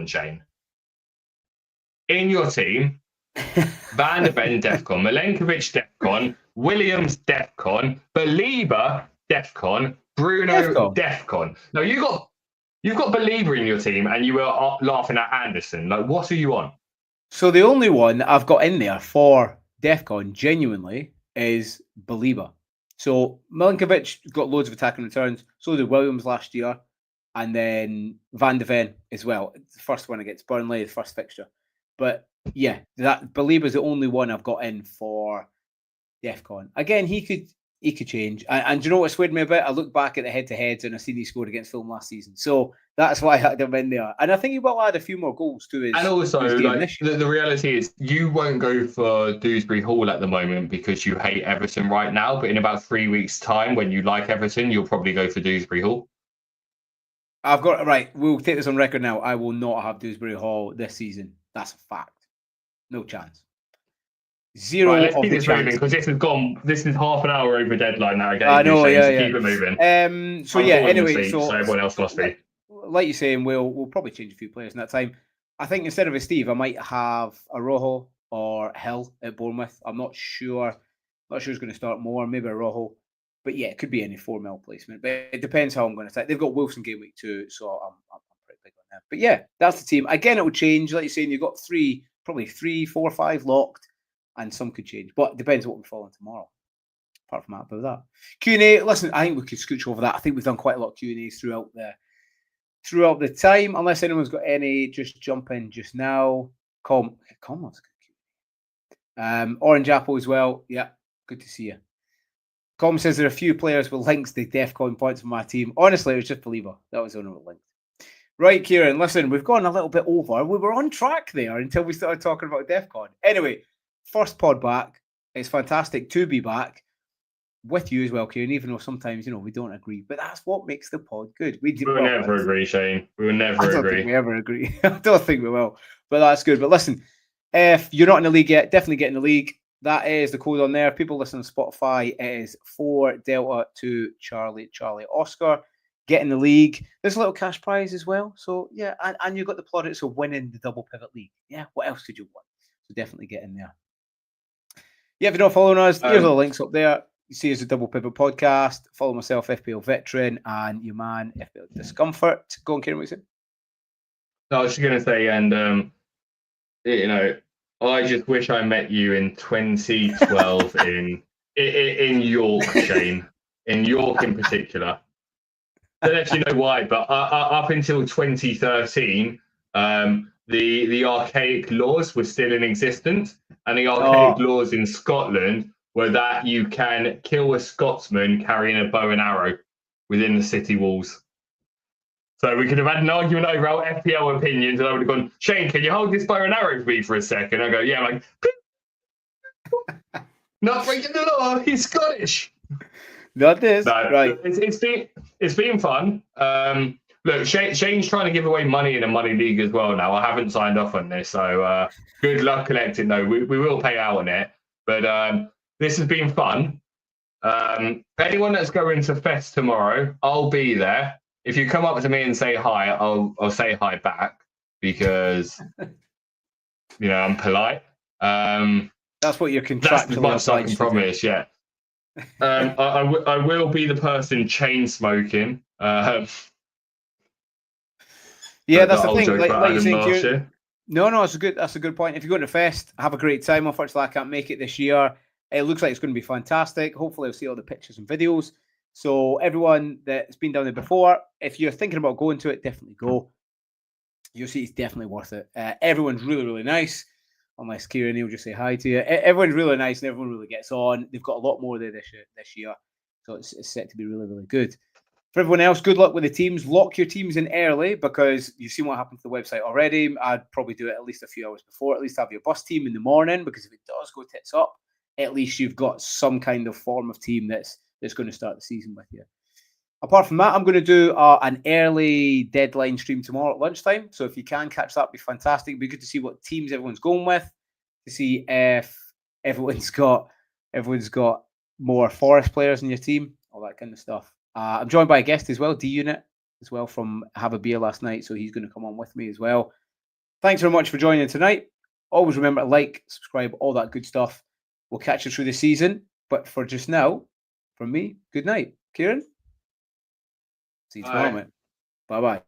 Shane, in your team, Van der Ven DEFCON, Milenkovic DEFCON, Williams DEFCON, Belieber DEFCON, Bruno DEFCON. Now you've got Belieber in your team, and you were laughing at Anderson. Like, what are you on? So the only one I've got in there for DEFCON, genuinely, is Belieber. So Milinkovic got loads of attacking returns. So did Williams last year. And then Van de Ven as well. The first one against Burnley, the first fixture. But yeah, that Belieber's the only one I've got in for DEFCON. Again, he could change. And do you know what swayed me a bit? I looked back at the head-to-heads and I seen he scored against Fulham last season. So that's why I had him in there. And I think he will add a few more goals to his. And also, his game this year. The reality is you won't go for Dewsbury Hall at the moment because you hate Everton right now. But in about 3 weeks' time, when you like Everton, you'll probably go for Dewsbury Hall. I've got right. We'll take this on record now. I will not have Dewsbury Hall this season. That's a fact. No chance. Zero. Right, let's of keep the this moving because this has gone. This is half an hour over deadline now. Again, I know. Yeah, so yeah. Keep it moving. So yeah. Anyway, sleep, so everyone else must be. Like you're saying, we'll probably change a few players in that time. I think instead of a Steve, I might have a Rojo or Hill at Bournemouth. I'm not sure. Not sure who's going to start more. Maybe a Rojo. But yeah, it could be any 4 mil placement. But it depends how I'm going to attack. They've got Wilson game week 2, so I'm pretty big on that. But yeah, that's the team. Again, it will change. Like you're saying, you've got probably 3, 4, 5 locked, and some could change. But it depends what we're following tomorrow. Apart from that, about that. Q&A, listen, I think we could scooch over that. I think we've done quite a lot of Q&As throughout the time. Unless anyone's got any, just jump in just now. Com wants good. Orange Apple as well. Yeah, good to see you. Com says there are a few players with links to DEFCON points for my team. Honestly, it was just Belieber. That was the only link. Right, Kieran, listen, we've gone a little bit over. We were on track there until we started talking about DEFCON. Anyway, first pod back. It's fantastic to be back with you as well, Kieran, even though sometimes, we don't agree. But that's what makes the pod good. We will never agree, Shane. We will never agree. I don't think we ever agree. I don't think we will. But that's good. But listen, if you're not in the league yet, definitely get in the league. That is the code on there. People listen to Spotify. It is 4 Delta 2 Charlie Oscar. Get in the league. There's a little cash prize as well. So yeah, and you've got the plaudits of winning the double pivot league. Yeah, what else could you want? So definitely get in there. Yeah, if you're not following us, here's all the links up there. You see us a Double Pivot podcast. Follow myself, FPL Veteran, and your man, FPL Discomfort. Go on, Kieran, what you saying? No, I was just going to say, and I just wish I met you in 2012 in York, Shane. In York in particular. I don't know if you know why, but up until 2013, the archaic laws were still in existence. And the archaic laws in Scotland were that you can kill a Scotsman carrying a bow and arrow within the city walls. So we could have had an argument over our FPL opinions, and I would have gone, Shane, can you hold this bow and arrow for me for a second? I go, yeah, like, not breaking the law, he's Scottish. Not this, right? It's been fun. Look, Shane's trying to give away money in a money league as well now. I haven't signed off on this, so good luck collecting. No, we will pay out on it, but this has been fun. Anyone that's going to Fest tomorrow, I'll be there. If you come up to me and say hi, I'll say hi back because I'm polite. That's what you're contractually. That's as much as I can promise. Yeah. I will be the person chain smoking. Yeah, that's the thing. Like you think, no, that's a good point. If you're going to Fest, have a great time. Unfortunately, I can't make it this year. It looks like it's going to be fantastic. Hopefully, I'll see all the pictures and videos. So everyone that's been down there before, if you're thinking about going to it, definitely go. You'll see it's definitely worth it. Everyone's really, really nice. unless Kieran, he'll just say hi to you. Everyone's really nice and everyone really gets on. They've got a lot more there this year. So it's set to be really, really good. For everyone else, good luck with the teams. Lock your teams in early because you've seen what happened to the website already. I'd probably do it at least a few hours before. At least have your bus team in the morning, because if it does go tits up, at least you've got some kind of form of team that's going to start the season with you. Apart from that, I'm going to do an early deadline stream tomorrow at lunchtime. So if you can catch that, it'd be fantastic. It'd be good to see what teams everyone's going with, to see if everyone's got more Forest players in your team, all that kind of stuff. I'm joined by a guest as well, D-Unit, as well, from Have a Beer last night. So he's going to come on with me as well. Thanks very much for joining tonight. Always remember to like, subscribe, all that good stuff. We'll catch you through the season. But for just now, from me, good night. Kieran? See you tomorrow, mate. Bye-bye.